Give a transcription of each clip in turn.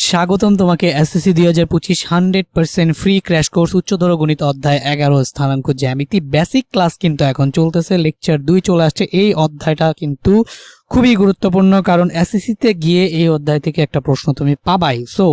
স্বাগতম তোমাকে SSC 2025 100% free crash course উচ্চতর গণিত অধ্যায় 11 স্থানাঙ্ক জ্যামিতি বেসিক ক্লাস কিন্তু এখন চলতেছে। লেকচার 2 চলে আসছে। এই অধ্যায়টা কিন্তু খুবই গুরুত্বপূর্ণ, কারণ এসএসসিতে গিয়ে এই অধ্যায় থেকে একটা প্রশ্ন তুমি পাবাই। সো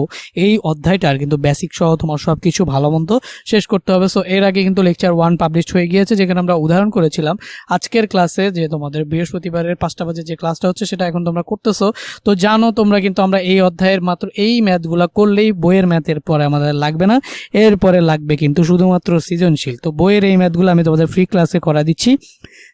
এই অধ্যায়টার কিন্তু বেসিক সহ তোমার সবকিছু ভালো মন্দ শেষ করতে হবে। সো এর আগে কিন্তু লেকচার 1 পাবলিশ হয়ে গিয়েছে, যেখানে আমরা উদাহরণ করেছিলাম। আজকের ক্লাসে যে তোমাদের বৃহস্পতিবারের 5টা বাজে যে ক্লাসটা হচ্ছে সেটা এখন তোমরা করতেছো। তো জানো তোমরা কিন্তু আমরা এই অধ্যায়ের মাত্র এই ম্যাথগুলো করলেই বইয়ের ম্যাথের পরে আমাদের লাগবে না, এরপরে লাগবে কিন্তু শুধুমাত্র সৃজনশীল। তো বইয়ের এই ম্যাথগুলো আমি তোমাদের ফ্রি ক্লাসে করা দিচ্ছি,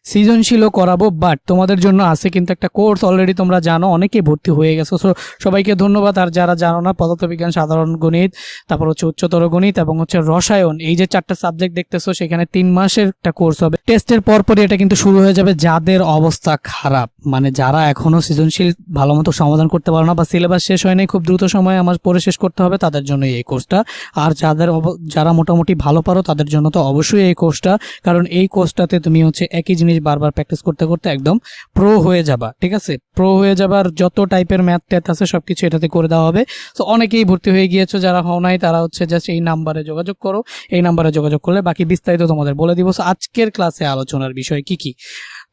সৃজনশীলও করাবো। বাট তোমাদের জন্য আছে কিন্তু একটা কোর্স, অলরেডি তোমরা জানো, অনেকেই ভর্তি হয়ে গেছো। সো সবাইকে ধন্যবাদ। আর যারা জানো না, পদার্থবিজ্ঞান, সাধারণ গণিত, তারপর হচ্ছে উচ্চতর গণিত এবং হচ্ছে রসায়ন, এই যে 4টা সাবজেক্ট দেখতেছো, সেখানে 3 মাসের একটা কোর্স হবে। টেস্টের পরপরই এটা কিন্তু শুরু হয়ে যাবে। যাদের অবস্থা খারাপ, মানে যারা এখনো সৃজনশীল ভালো মতো সমাধান করতে পারো না বা সিলেবাস শেষ হয় নাই, খুব দ্রুত সময়ে আমার পরে শেষ করতে হবে, তাদের জন্য এই কোর্সটা। আর যারা মোটামুটি ভালো পারো তাদের জন্য তো অবশ্যই এই কোর্সটা, কারণ এই কোর্সটাতে তুমি হচ্ছে একই জিনিস বারবার প্র্যাকটিস করতে করতে একদম প্রো হয়ে যাবা। ঠিক আছে, প্রো হয়ে যাবার যত টাইপের ম্যাথ ট্যাথ আছে সবকিছু এটাতে করে দেওয়া হবে। তো অনেকেই ভর্তি হয়ে গিয়েছো, যারা হও নাই তারা হচ্ছে জাস্ট এই নাম্বারে যোগাযোগ করো। এই নাম্বারে যোগাযোগ করলে বাকি বিস্তারিত তোমাদের বলে দিব। আজকের ক্লাসে আলোচনার বিষয় কি কি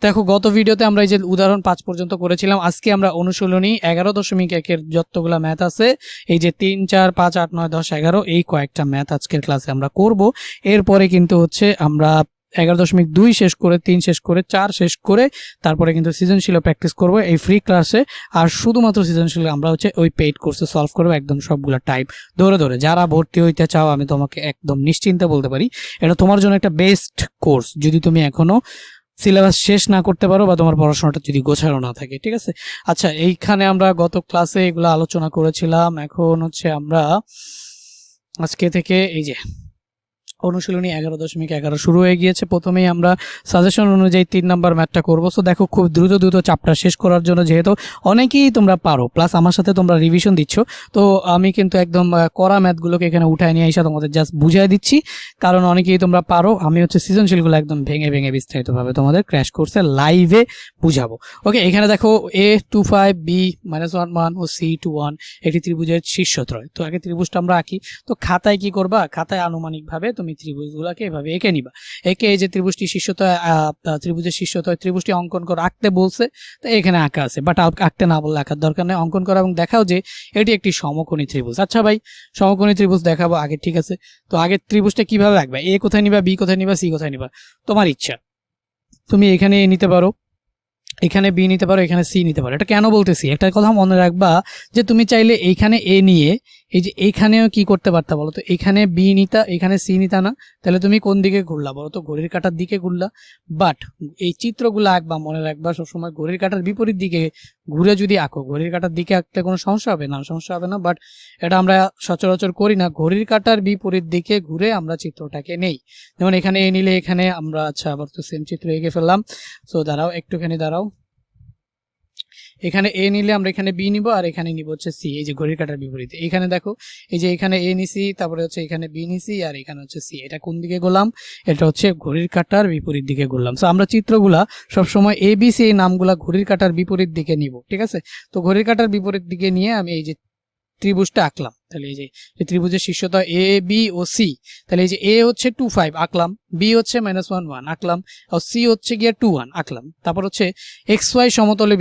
দেখো, গত ভিডিওতে আমরা এই যে উদাহরণ 5 পর্যন্ত করেছিলাম। আজকে আমরা অনুশীলনী 11.1 যতগুলা ম্যাথ আছে, এই যে 3, 4, 5, 8, 9, 10, 11 এই কয়েকটা ম্যাথ আজকের ক্লাসে আমরা করব। এরপরে কিন্তু হচ্ছে আমরা 11.2 শেষ করে, 3 শেষ করে, 4 শেষ করে তারপরে কিন্তু সৃজনশীল প্র্যাকটিস করব এই ফ্রি ক্লাসে। আর শুধুমাত্র সৃজনশীল আমরা হচ্ছে ওই পেইড কোর্সে সলভ করবো, একদম সবগুলা টাইপ ধরে ধরে। যারা ভর্তি হইতে চাও, আমি তোমাকে একদম নিশ্চিন্তে বলতে পারি এটা তোমার জন্য একটা বেস্ট কোর্স, যদি তুমি এখনো সিলেবাস শেষ না করতে পারো বা তোমার পড়াশোনাটা যদি গোছানো না থাকে। ঠিক আছে, আচ্ছা, এইখানে আমরা গত ক্লাসে এগুলো আলোচনা করেছিলাম। এখন হচ্ছে আমরা আজকে থেকে এই যে অনুশীলনী 11.11 শুরু হয়ে গিয়েছে। প্রথমেই আমরা সাজেশন অনুযায়ী 3 নাম্বার ম্যাথটা করবো। সো দেখো, খুব দ্রুত চাপটা শেষ করার জন্য, যেহেতু অনেকেই তোমরা পারো প্লাস আমার সাথে তোমরা রিভিশন দিচ্ছ, তো আমি কিন্তু একদম করা ম্যাথগুলোকে এখানে উঠায় নিয়ে এসে তোমাদের জাস্ট বুঝিয়ে দিচ্ছি, কারণ অনেকেই তোমরা পারো। আমি হচ্ছে সৃজনশীলগুলো একদম ভেঙে ভেঙে বিস্তারিতভাবে তোমাদের ক্র্যাশ কোর্সে লাইভে বুঝাবো। ওকে, এখানে দেখো A25, B-1 ও C21 একটি ত্রিভুজের শীর্ষত্রয়। তো আগে ত্রিভুজটা আমরা আঁকি। তো খাতায় কি করবা, খাতায় আনুমানিকভাবে তুমি ত্রিভুজগুলোকে এভাবে এঁকে নিবা। এঁকে এই যে ত্রিভুজটি শীর্ষতয়, ত্রিভুজের শীর্ষতয় ত্রিভুজটি অঙ্কন করে আঁকতে বলছে, তো এখানে আঁকা আছে, বাট আঁকতে না বললে আঁকার দরকার নেই। অঙ্কন করা এবং দেখাও যে এটি একটি সমকোণী ত্রিভুজ। আচ্ছা ভাই, সমকোণী ত্রিভুজ দেখাবো আগে, ঠিক আছে। তো আগে ত্রিভুজটা কিভাবে আঁকবা, এ কোথায় নিবা, বি কোথায় নিবা, সি কোথায় নিবা, তোমার ইচ্ছা। তুমি এখানে এ নিতে পারো, এখানে বি নিতে পারো, এখানে সি নিতে পারো। এটা কেন বলতেছি, একটা কথা মনে রাখবা, যে তুমি চাইলে এইখানে এ নিয়ে এই যে এইখানেও কি করতে পারতা বলো তো, এখানে বি নিতা, এখানে সি নিতা না, তাহলে তুমি কোন দিকে ঘুরলা বলো তো, ঘড়ির কাঁটার দিকে ঘুরলা। বাট এই চিত্রগুলো আঁকবা, মনে রাখবা সবসময় ঘড়ির কাঁটার বিপরীত দিকে ঘুরে যদি আঁকো, ঘড়ির কাঁটার দিকে আঁকতে কোনো সমস্যা হবে না, সমস্যা হবে না। বাট এটা আমরা সচরাচর করি না, ঘড়ির কাঁটার বিপরীত দিকে ঘুরে আমরা চিত্রটাকে নেই। যেমন এখানে এ নিলে এখানে আমরা, আচ্ছা আবার তো সেম চিত্র এঁকে ফেললাম। সো দাঁড়াও, একটুখানি দাঁড়াও, এখানে এ নিলে আমরা এখানে বি নিব, আর এখানে নিব হচ্ছে সি, এই যে ঘড়ির কাঁটার বিপরীতে। এখানে দেখো, এই যে এখানে এ নিছি, তারপরে হচ্ছে এখানে বি নিছি, আর এখানে হচ্ছে সি। এটা কোন দিকে গোলাম, এটা হচ্ছে ঘড়ির কাঁটার বিপরীত দিকে গোলাম। সো আমরা চিত্রগুলা সবসময় এ বি সি এই নামগুলা ঘড়ির কাঁটার বিপরীত দিকে নিব। ঠিক আছে, তো ঘড়ির কাঁটার বিপরীত দিকে নিয়ে আমি এই যে ত্রিভুজটা আঁকলাম। তাহলে এই যে ত্রিভুজের শীর্ষতয় এ বি ও সি, তাহলে এই যে এ হচ্ছে 2, 5 আঁকলাম, বি হচ্ছে -1, 1 আঁকলাম, আর সি হচ্ছে গিয়ে 2, 1 আঁকলাম। তারপর হচ্ছে XY সমতলে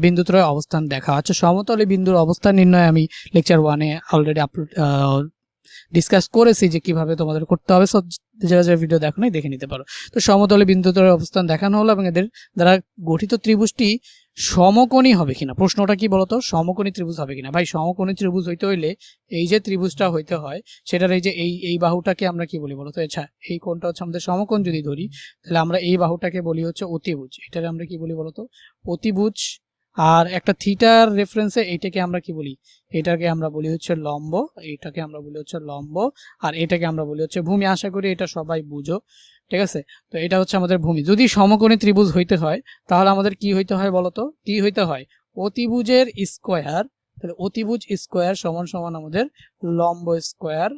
বিন্দুত্রয় অবস্থান দেখা। আচ্ছা, সমতলে বিন্দুর অবস্থান নির্ণয় আমি লেকচার 1-এ অলরেডি আপলোড ডিসকাস করেছি যে কিভাবে তোমাদের করতে হবে। সব যারা ভিডিও দেখো নাই দেখে নিতে পারো। তো সমতলে বিন্দুত্রয় অবস্থান দেখানো হলো, এবং এদের দ্বারা গঠিত ত্রিভুজটি সমকোণী হবে কিনা। প্রশ্নটা কি বলতো, সমকোণী ত্রিভুজ হবে কিনা। ভাই, সমকোণী ত্রিভুজ হইতে হইলে এই যে ত্রিভুজটা হইতে হয়, সেটার এই যে এই বাহুটাকে আমরা কি বলি বলতো, আচ্ছা এই কোণটা হচ্ছে আমাদের সমকোণ যদি ধরি, তাহলে আমরা এই বাহুটাকে বলি হচ্ছে অতিভুজ। এটাকে আমরা কি বলি বলতো, অতিভুজ। আর একটা থিটার রেফারেন্সে এইটাকে আমরা কি বলি, এটাকে আমরা বলি হচ্ছে লম্ব, এইটাকে আমরা বলি হচ্ছে লম্ব, আর এটাকে আমরা বলি হচ্ছে ভূমি। আশা করি এটা সবাই বুঝো। ঠিক আছে, তো এটা হচ্ছে আমাদের ভূমি। যদি সমকোণী ত্রিভুজ হইতে হয়, তাহলে আমাদের কি হইতে হয় বলতো, কি হইতে হয়, অতিভুজের স্কোয়ার। তাহলে অতিভুজ স্কোয়ার সমান সমান আমাদের লম্ব স্কোয়ার,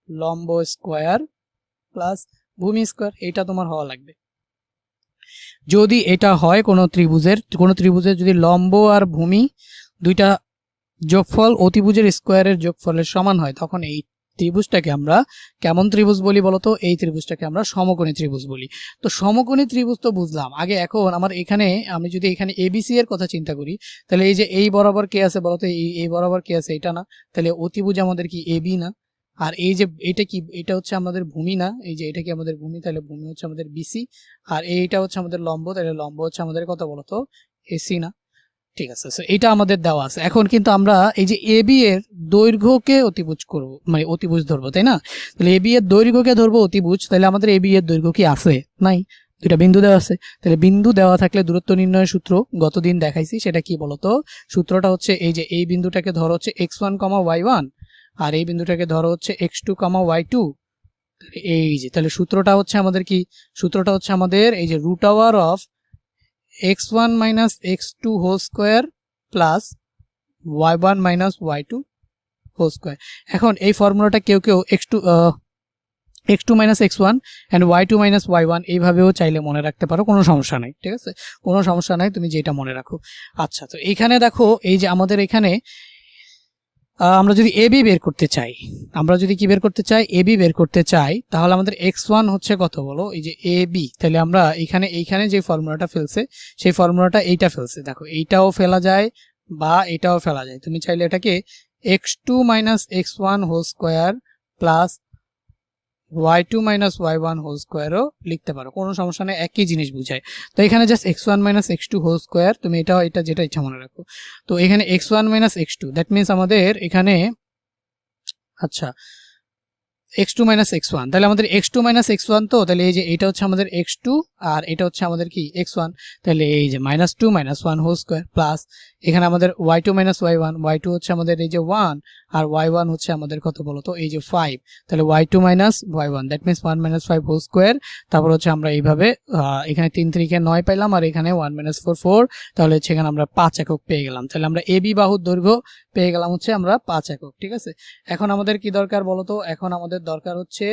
লম্ব স্কোয়ার প্লাস ভূমি স্কোয়ার। এটা তোমার হওয়া লাগবে। যদি এটা হয় কোনো ত্রিভুজের যদি লম্ব আর ভূমি দুইটা যোগফল অতিভুজের স্কোয়ারের যোগফলের সমান হয়, তখন এই ত্রিভুজটাকে আমরা কেমন ত্রিভুজ বলি বলতো? এই ত্রিভুজটাকে আমরা সমকোণী ত্রিভুজ বলি। তো সমকোণী ত্রিভুজ তো বুঝলাম। আগে এখন আমার এখানে আমি যদি এখানে এবিসি এর কথা চিন্তা করি, তাহলে এই যে এই বরাবর কে আছে বলতো? এই বরাবর কে আছে? এটা না? তাহলে অতিভুজ আমাদের কি এবি না? আর এই যে এটা কি? এটা হচ্ছে আমাদের ভূমি না? এই যে এটা কি আমাদের ভূমি? তাহলে ভূমি হচ্ছে আমাদের বিসি। আর এইটা হচ্ছে আমাদের লম্ব, তাহলে লম্ব হচ্ছে আমাদের কত বলতো? এসি না? ঠিক আছে, সো এটা আমাদের দেওয়া আছে। এখন কিন্তু আমরা এই যে এবি এর দৈর্ঘ্যকে অতিভুজ করব, মানে অতিভুজ ধরবো, তাই না? তাহলে এবি এর দৈর্ঘ্যকে ধরবো অতিভুজ, তাহলে আমাদের এবি এর দৈর্ঘ্য কি আছে? নাই, দুইটা বিন্দু দেওয়া আছে। তাহলে বিন্দু দেওয়া থাকলে দূরত্ব নির্ণয়ের সূত্র গতদিন দেখাইছি, সেটা কি বলতো? সূত্রটা হচ্ছে এই যে এই বিন্দুটাকে ধরো হচ্ছে x1, y1, আর এই বিন্দুটাকে ধরো হচ্ছে x2, y2। এই যে তাহলে সূত্রটা হচ্ছে আমাদের কি? সূত্রটা হচ্ছে আমাদের এই যে √over of x1 minus x2 whole square plus y1 minus y2 whole square। এখন এই ফর্মুলাটা কেউ কেউ x2 minus x1 and y2 minus y1 এইভাবেও চাইলে মনে রাখতে পারো, কোনো সমস্যা নাই, ঠিক আছে? কোনো সমস্যা নাই, তুমি যেটা মনে রাখো। আচ্ছা, তো এইখানে দেখো এই যে আমাদের এখানে আমরা যদি এবি বের করতে চাই, আমরা যদি কি বের করতে চাই? এবি বের করতে চাই, তাহলে আমাদের x1 হচ্ছে কত বলো? এই যে এবি। তাহলে আমরা এইখানে যে ফর্মুলাটা ফেলছে সেই ফর্মুলাটা এইটা ফেলছে, দেখো এইটাও ফেলা যায় বা এটাও ফেলা যায়। তুমি চাইলে এটাকে x2 minus x1 whole square plus y2 minus y1 whole স্কোয়ারও লিখতে পারো, কোনো সমস্যা নেই, একই জিনিস বুঝায়। তো এখানে just x1 minus x2 whole square, তুমি এটা যেটা ইচ্ছা মনে রাখো। তো এখানে x1 minus x2, that means আমাদের এখানে আচ্ছা x2 minus x1, তাহলে আমাদের x2 minus x1, তো তাহলে এই যে এটা হচ্ছে আমাদের x2 আর এটা হচ্ছে আমাদের কি x1, তাহলে এই যে -2 - 1 হোল স্কয়ার প্লাস এখানে আমাদের y2 minus y1, y2 হচ্ছে আমাদের এই যে 1 আর y1 হচ্ছে আমাদের কত বলো তো? এই যে 5, তাহলে y2 minus y1, that means 1 - 5 whole square. তারপর হচ্ছে আমরা এইভাবে এখানে 3 3 কে 9 পাইলাম আর এখানে 1 - 4 4, তাহলে হচ্ছে এখানে আমরা 5 একক পেয়ে গেলাম। তাহলে আমরা এবি বাহুর দৈর্ঘ্য পেয়ে গেলাম হচ্ছে আমরা 5 একক, ঠিক আছে? এখন আমাদের কি দরকার বলো তো? এখন আমাদের দরকার হচ্ছে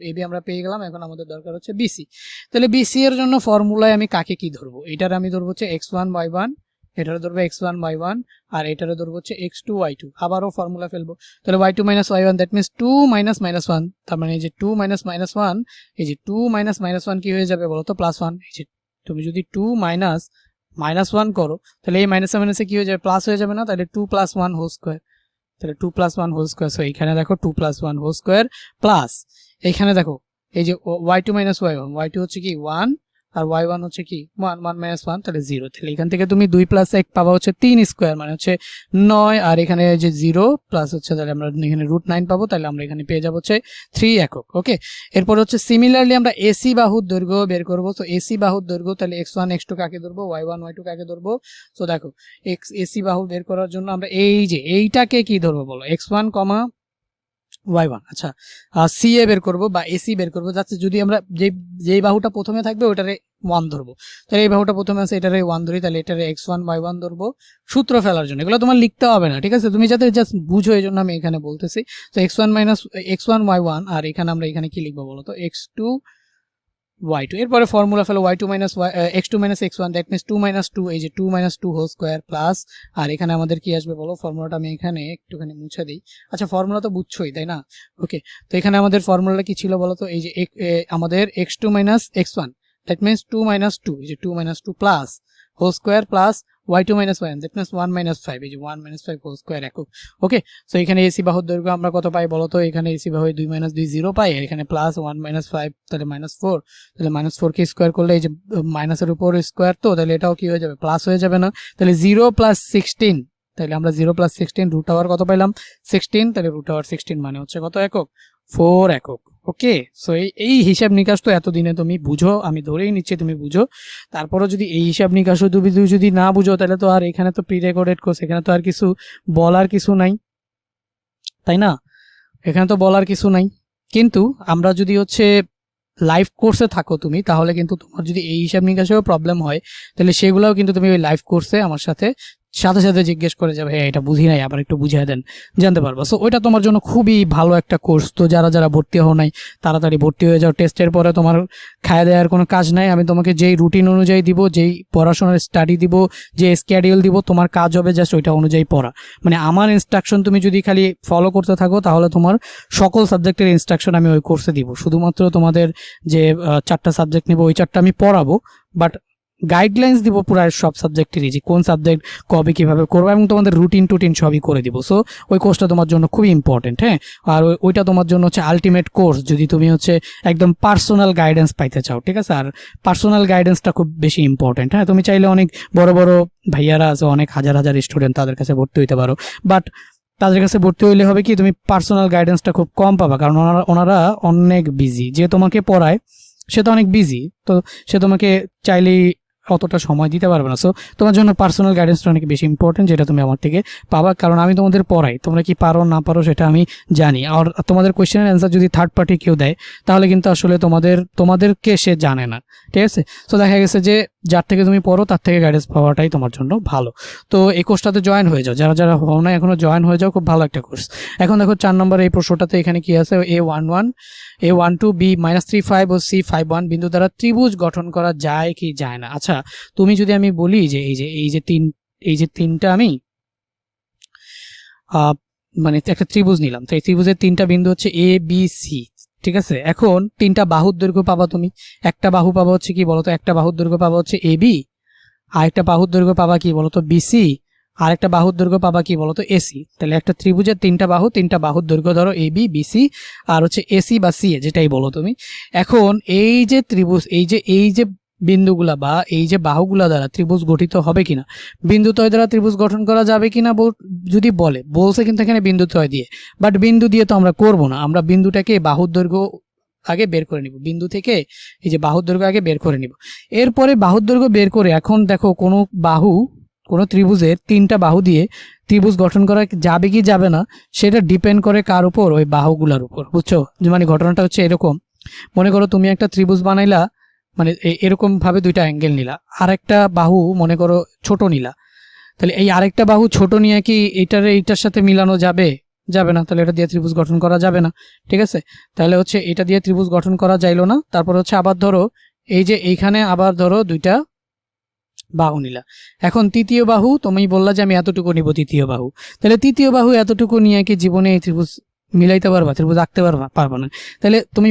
এবি আমরা পেয়ে গেলাম, এখন আমাদের দরকার হচ্ছে বিসি। তাহলে বিসি এর জন্য ফর্মুলায় আমি কাকে কি ধরবো? এটার আমি ধরবো হচ্ছে x1 y1, এটারও ধরবো x1 y1, আর এটারও ধরবো হচ্ছে x2 y2। আবারও ফর্মুলা ফেলবো, তাহলে y2 minus y1, that means 2 minus -1, তার মানে এই যে 2 minus -1, এই যে 2 minus -1 কি হয়ে যাবে বলো তো? +1। এই যে তুমি যদি 2 minus -1 করো, তাহলে এই মাইনাসে মাইনাসে কি হয়ে যাবে? প্লাস হয়ে যাবে না? তাহলে 2 + 1 হোল স্কয়ার, তাহলে 2 + 1 হোল স্কয়ার। সো এখানে দেখো 2 + 1 হোল স্কয়ার প্লাস এখানে দেখো এই যে y2 minus y1, y2 হচ্ছে কি 1 আর y1 হচ্ছে কি 1, 1 - 1, তাহলে 0। তাহলে এখান থেকে তুমি 2 + 1 পাবা হচ্ছে 3 স্কয়ার, মানে হচ্ছে 9, আর এখানে যে 0 প্লাস হচ্ছে, তাহলে আমরা এখানে √9 পাবো, তাহলে আমরা এখানে পেয়ে যাবো হচ্ছে 3 একক। ওকে, এরপর হচ্ছে সিমিলারলি আমরা এসি বাহুর দৈর্ঘ্য বের করবো। তো এসি বাহুর দৈর্ঘ্য, তাহলে x1 x2 কাকে ধরবো? y1 y2 কাকে ধরবো? তো দেখো এসি বাহু বের করার জন্য আমরা এই যে এইটাকে কি ধরবো বলো? x1, y1। আচ্ছা, সিএ বের করব বা এসি বের করব, যাতে যদি আমরা যেই বাহুটা প্রথমে থাকবে ওটারে 1 ধরবো, তাহলে এই বাহুটা প্রথমে আছে এটারে 1 ধরি, তাহলে এটারে x1 y1 ধরবো সূত্র ফেলার জন্য। এগুলো তোমার লিখতে হবে না, ঠিক আছে? তুমি যাতে জাস্ট বুঝো এই জন্য আমি এখানে বলতেছি। তো x1 y1, আর এখানে আমরা এখানে কি লিখবো বলো তো? x2 y2। এরপরে formula fellow y2 minus x2 minus x1, that means 2 - 2, এই যে 2 - 2 হোল স্কয়ার প্লাস, আর এখানে আমাদের কি আসবে বলো? ফর্মুলাটা আমি এখানে একটুখানি মুছে দিই। আচ্ছা, ফর্মুলা তো বুঝছোই, তাই না? ওকে, তো এখানে আমাদের ফর্মুলাটা কি ছিল বলো তো? এই যে আমাদের x2 minus x1, that means 2 - 2, এই যে 2 - 2 plus whole square plus y2 minus y1, that means 1 - 5, এই যে 1 - 5 হোল স্কয়ার একক। ওকে, সো এখানে এসি বাহুর দৈর্ঘ্য আমরা কত পাই বলো তো? এখানে এসি বাহু 2 - 2 0 পাই, আর এখানে প্লাস 1 - 5, তাহলে -4, তাহলে -4 কে স্কয়ার করলে এই যে মাইনাসের উপর স্কয়ার, তো তাহলে এটাও কি হয়ে যাবে? প্লাস হয়ে যাবে না? তাহলে 0 + 16, তাহলে আমরা 0 + 16 √ওভার কত পাইলাম? 16, তাহলে √ওভার 16 মানে হচ্ছে কত একক? 4 একক। ওকে, সো এই হিসাব নিকাশ তো এতদিনে তুমি বুঝো, আমি ধরেই নিচ্ছি তুমি বুঝো। তারপরও যদি এই হিসাব নিকাশও তুমি যদি না বুঝো, তাহলে তো আর এখানে তো প্রি রেকর্ডেড কোর্স, এখানে তো আর কিছু বলার কিছু নাই, তাই না? এখানে তো বলার কিছু নাই। কিন্তু আমরা যদি হচ্ছে লাইভ কোর্সে থাকো তুমি, তাহলে কিন্তু তোমার যদি এই হিসাব নিকাশেও প্রবলেম হয়, তাহলে সেগুলোও কিন্তু তুমি ওই লাইভ কোর্সে আমার সাথে সাথে সাথে জিজ্ঞেস করে যাবে হ্যাঁ এটা বুঝি নাই, আবার একটু বুঝিয়ে দেন, জানতে পারবা। সো ওইটা তোমার জন্য খুবই ভালো একটা কোর্স। তো যারা যারা ভর্তি হও নাই তাড়াতাড়ি ভর্তি হয়ে যাও। টেস্টের পরে তোমার খাওয়া দেওয়ার কোনো কাজ নাই। আমি তোমাকে যেই রুটিন অনুযায়ী দিব, যেই পড়াশোনার স্টাডি দিব, যে স্ক্যাডিউল দিব, তোমার কাজ হবে জাস্ট ওইটা অনুযায়ী পড়া। মানে আমার ইনস্ট্রাকশন তুমি যদি খালি ফলো করতে থাকো তাহলে তোমার সকল সাবজেক্টের ইনস্ট্রাকশন আমি ওই কোর্সে দিব। শুধুমাত্র তোমাদের যে 4টা সাবজেক্ট নিব ওই 4টা আমি পড়াবো, বাট গাইডলাইন্স দিব পুরো সব সাবজেক্টেরই, যে কোন সাবজেক্ট কবে কিভাবে করবো, এবং তোমাদের রুটিন টুটিন সবই করে দিব। সো ওই কোর্সটা তোমার জন্য খুবই ইম্পর্টেন্ট। হ্যাঁ, আর ওইটা তোমার জন্য হচ্ছে আলটিমেট কোর্স যদি তুমি হচ্ছে একদম পার্সোনাল গাইডেন্স পাইতে চাও, ঠিক আছে। আর পার্সোনাল গাইডেন্সটা খুব বেশি ইম্পর্টেন্ট। হ্যাঁ, তুমি চাইলে অনেক বড় বড় ভাইয়ারা আছে, অনেক হাজার হাজার স্টুডেন্ট, তাদের কাছে ভর্তি হইতে পারো, বাট তাদের কাছে ভর্তি হইলে হবে কি তুমি পার্সোনাল গাইডেন্সটা খুব কম পাবা, কারণ ওনারা অনেক বিজি। যে তোমাকে পড়ায় সে তো অনেক বিজি, তো সে তোমাকে চাইলেই অতটা সময় দিতে পারবে না। সো তোমার জন্য পার্সোনাল গাইডেন্সটা অনেক বেশি ইম্পর্টেন্ট, যেটা তুমি আমার থেকে পাবা, কারণ আমি তোমাদের পড়াই, তোমরা কি পারো না পারো সেটা আমি জানি। আর তোমাদের কোয়েশ্চেনের অ্যান্সার যদি থার্ড পার্টি কেউ দেয় তাহলে কিন্তু আসলে তোমাদেরকে সে জানে না, ঠিক আছে। সো দেখা গেছে যে যার থেকে তুমি পড়ো তার থেকে গাইডেন্স পাওয়াটাই তোমার জন্য ভালো। তো এই কোর্সটাতে জয়েন হয়ে যাও, যারা যারা হও না এখনো জয়েন হয়ে যাও, খুব ভালো একটা কোর্স। এখন দেখো 4 নম্বর এই প্রশ্নটাতে এখানে কি আছে, A11 A12 B-35 ও C51 বিন্দু দ্বারা ত্রিভুজ গঠন করা যায় কি যায় না। আচ্ছা, তুমি যদি আমি বলি যে এই যে তিনটা আমি মানে একটা ত্রিভুজ নিলাম, তো এই ত্রিভুজের 3টা বিন্দু হচ্ছে A B C, ঠিক আছে। এখন 3টা বাহুর দৈর্ঘ্য পাবা তুমি, একটা বাহু পাবা হচ্ছে কি বলতো, একটা বাহুর দৈর্ঘ্য পাবা হচ্ছে AB, আর একটা বাহুর দৈর্ঘ্য পাবা কি বলতো BC, আর একটা বাহুর দৈর্ঘ্য পাবা কি বলতো AC। তাহলে একটা ত্রিভুজের 3টা বাহু, 3টা বাহুর দৈর্ঘ্য ধরো AB BC আর হচ্ছে AC বা CA, যেটাই বলো তুমি। এখন এই যে ত্রিভুজ, এই যে বিন্দুগুলা বা এই যে বাহুগুলা দ্বারা ত্রিভুজ গঠিত হবে কিনা, বিন্দুদ্বয় দ্বারা ত্রিভুজ গঠন করা যাবে কিনা যদি বলছে কিন্তু এখানে বিন্দুদ্বয় দিয়ে, বাট বিন্দু দিয়ে তো আমরা করব না, আমরা বিন্দুটাকে বাহুর দৈর্ঘ্য আগে বের করে নিব, বিন্দু থেকে এই যে বাহুর দৈর্ঘ্য আগে বের করে নিব। এরপরে বাহুর দৈর্ঘ্য বের করে এখন দেখো কোনো ত্রিভুজের 3টা বাহু দিয়ে ত্রিভুজ গঠন করা যাবে কি যাবে না সেটা ডিপেন্ড করে কার উপর, ওই বাহুগুলার উপর, বুঝছো। মানে ঘটনাটা হচ্ছে এরকম, মনে করো তুমি একটা ত্রিভুজ বানাইলা, মানে এরকম ভাবে 2টা অ্যাঙ্গেল নিলা, আর একটা বাহু মনে করো ছোট নিলা, তাহলে এই আরেকটা বাহু ছোট নিয়ে কি এইটার সাথে মিলানো যাবে না, তাহলে এটা দিয়ে ত্রিভুজ গঠন করা যাবে না, ঠিক আছে। তাহলে হচ্ছে এটা দিয়ে ত্রিভুজ গঠন করা যাইলো না। তারপর হচ্ছে আবার ধরো এই যে এইখানে আবার ধরো 2টা বাহু নিলা, এখন তৃতীয় বাহু তুমি বললা যে আমি এতটুকু নিব তৃতীয় বাহু, তাহলে তৃতীয় বাহু এতটুকু নিয়ে কি জীবনে এই ত্রিভুজ মিলাইতে পারবা, ত্রিভুজ আঁকতে পারবা না। তাহলে তুমি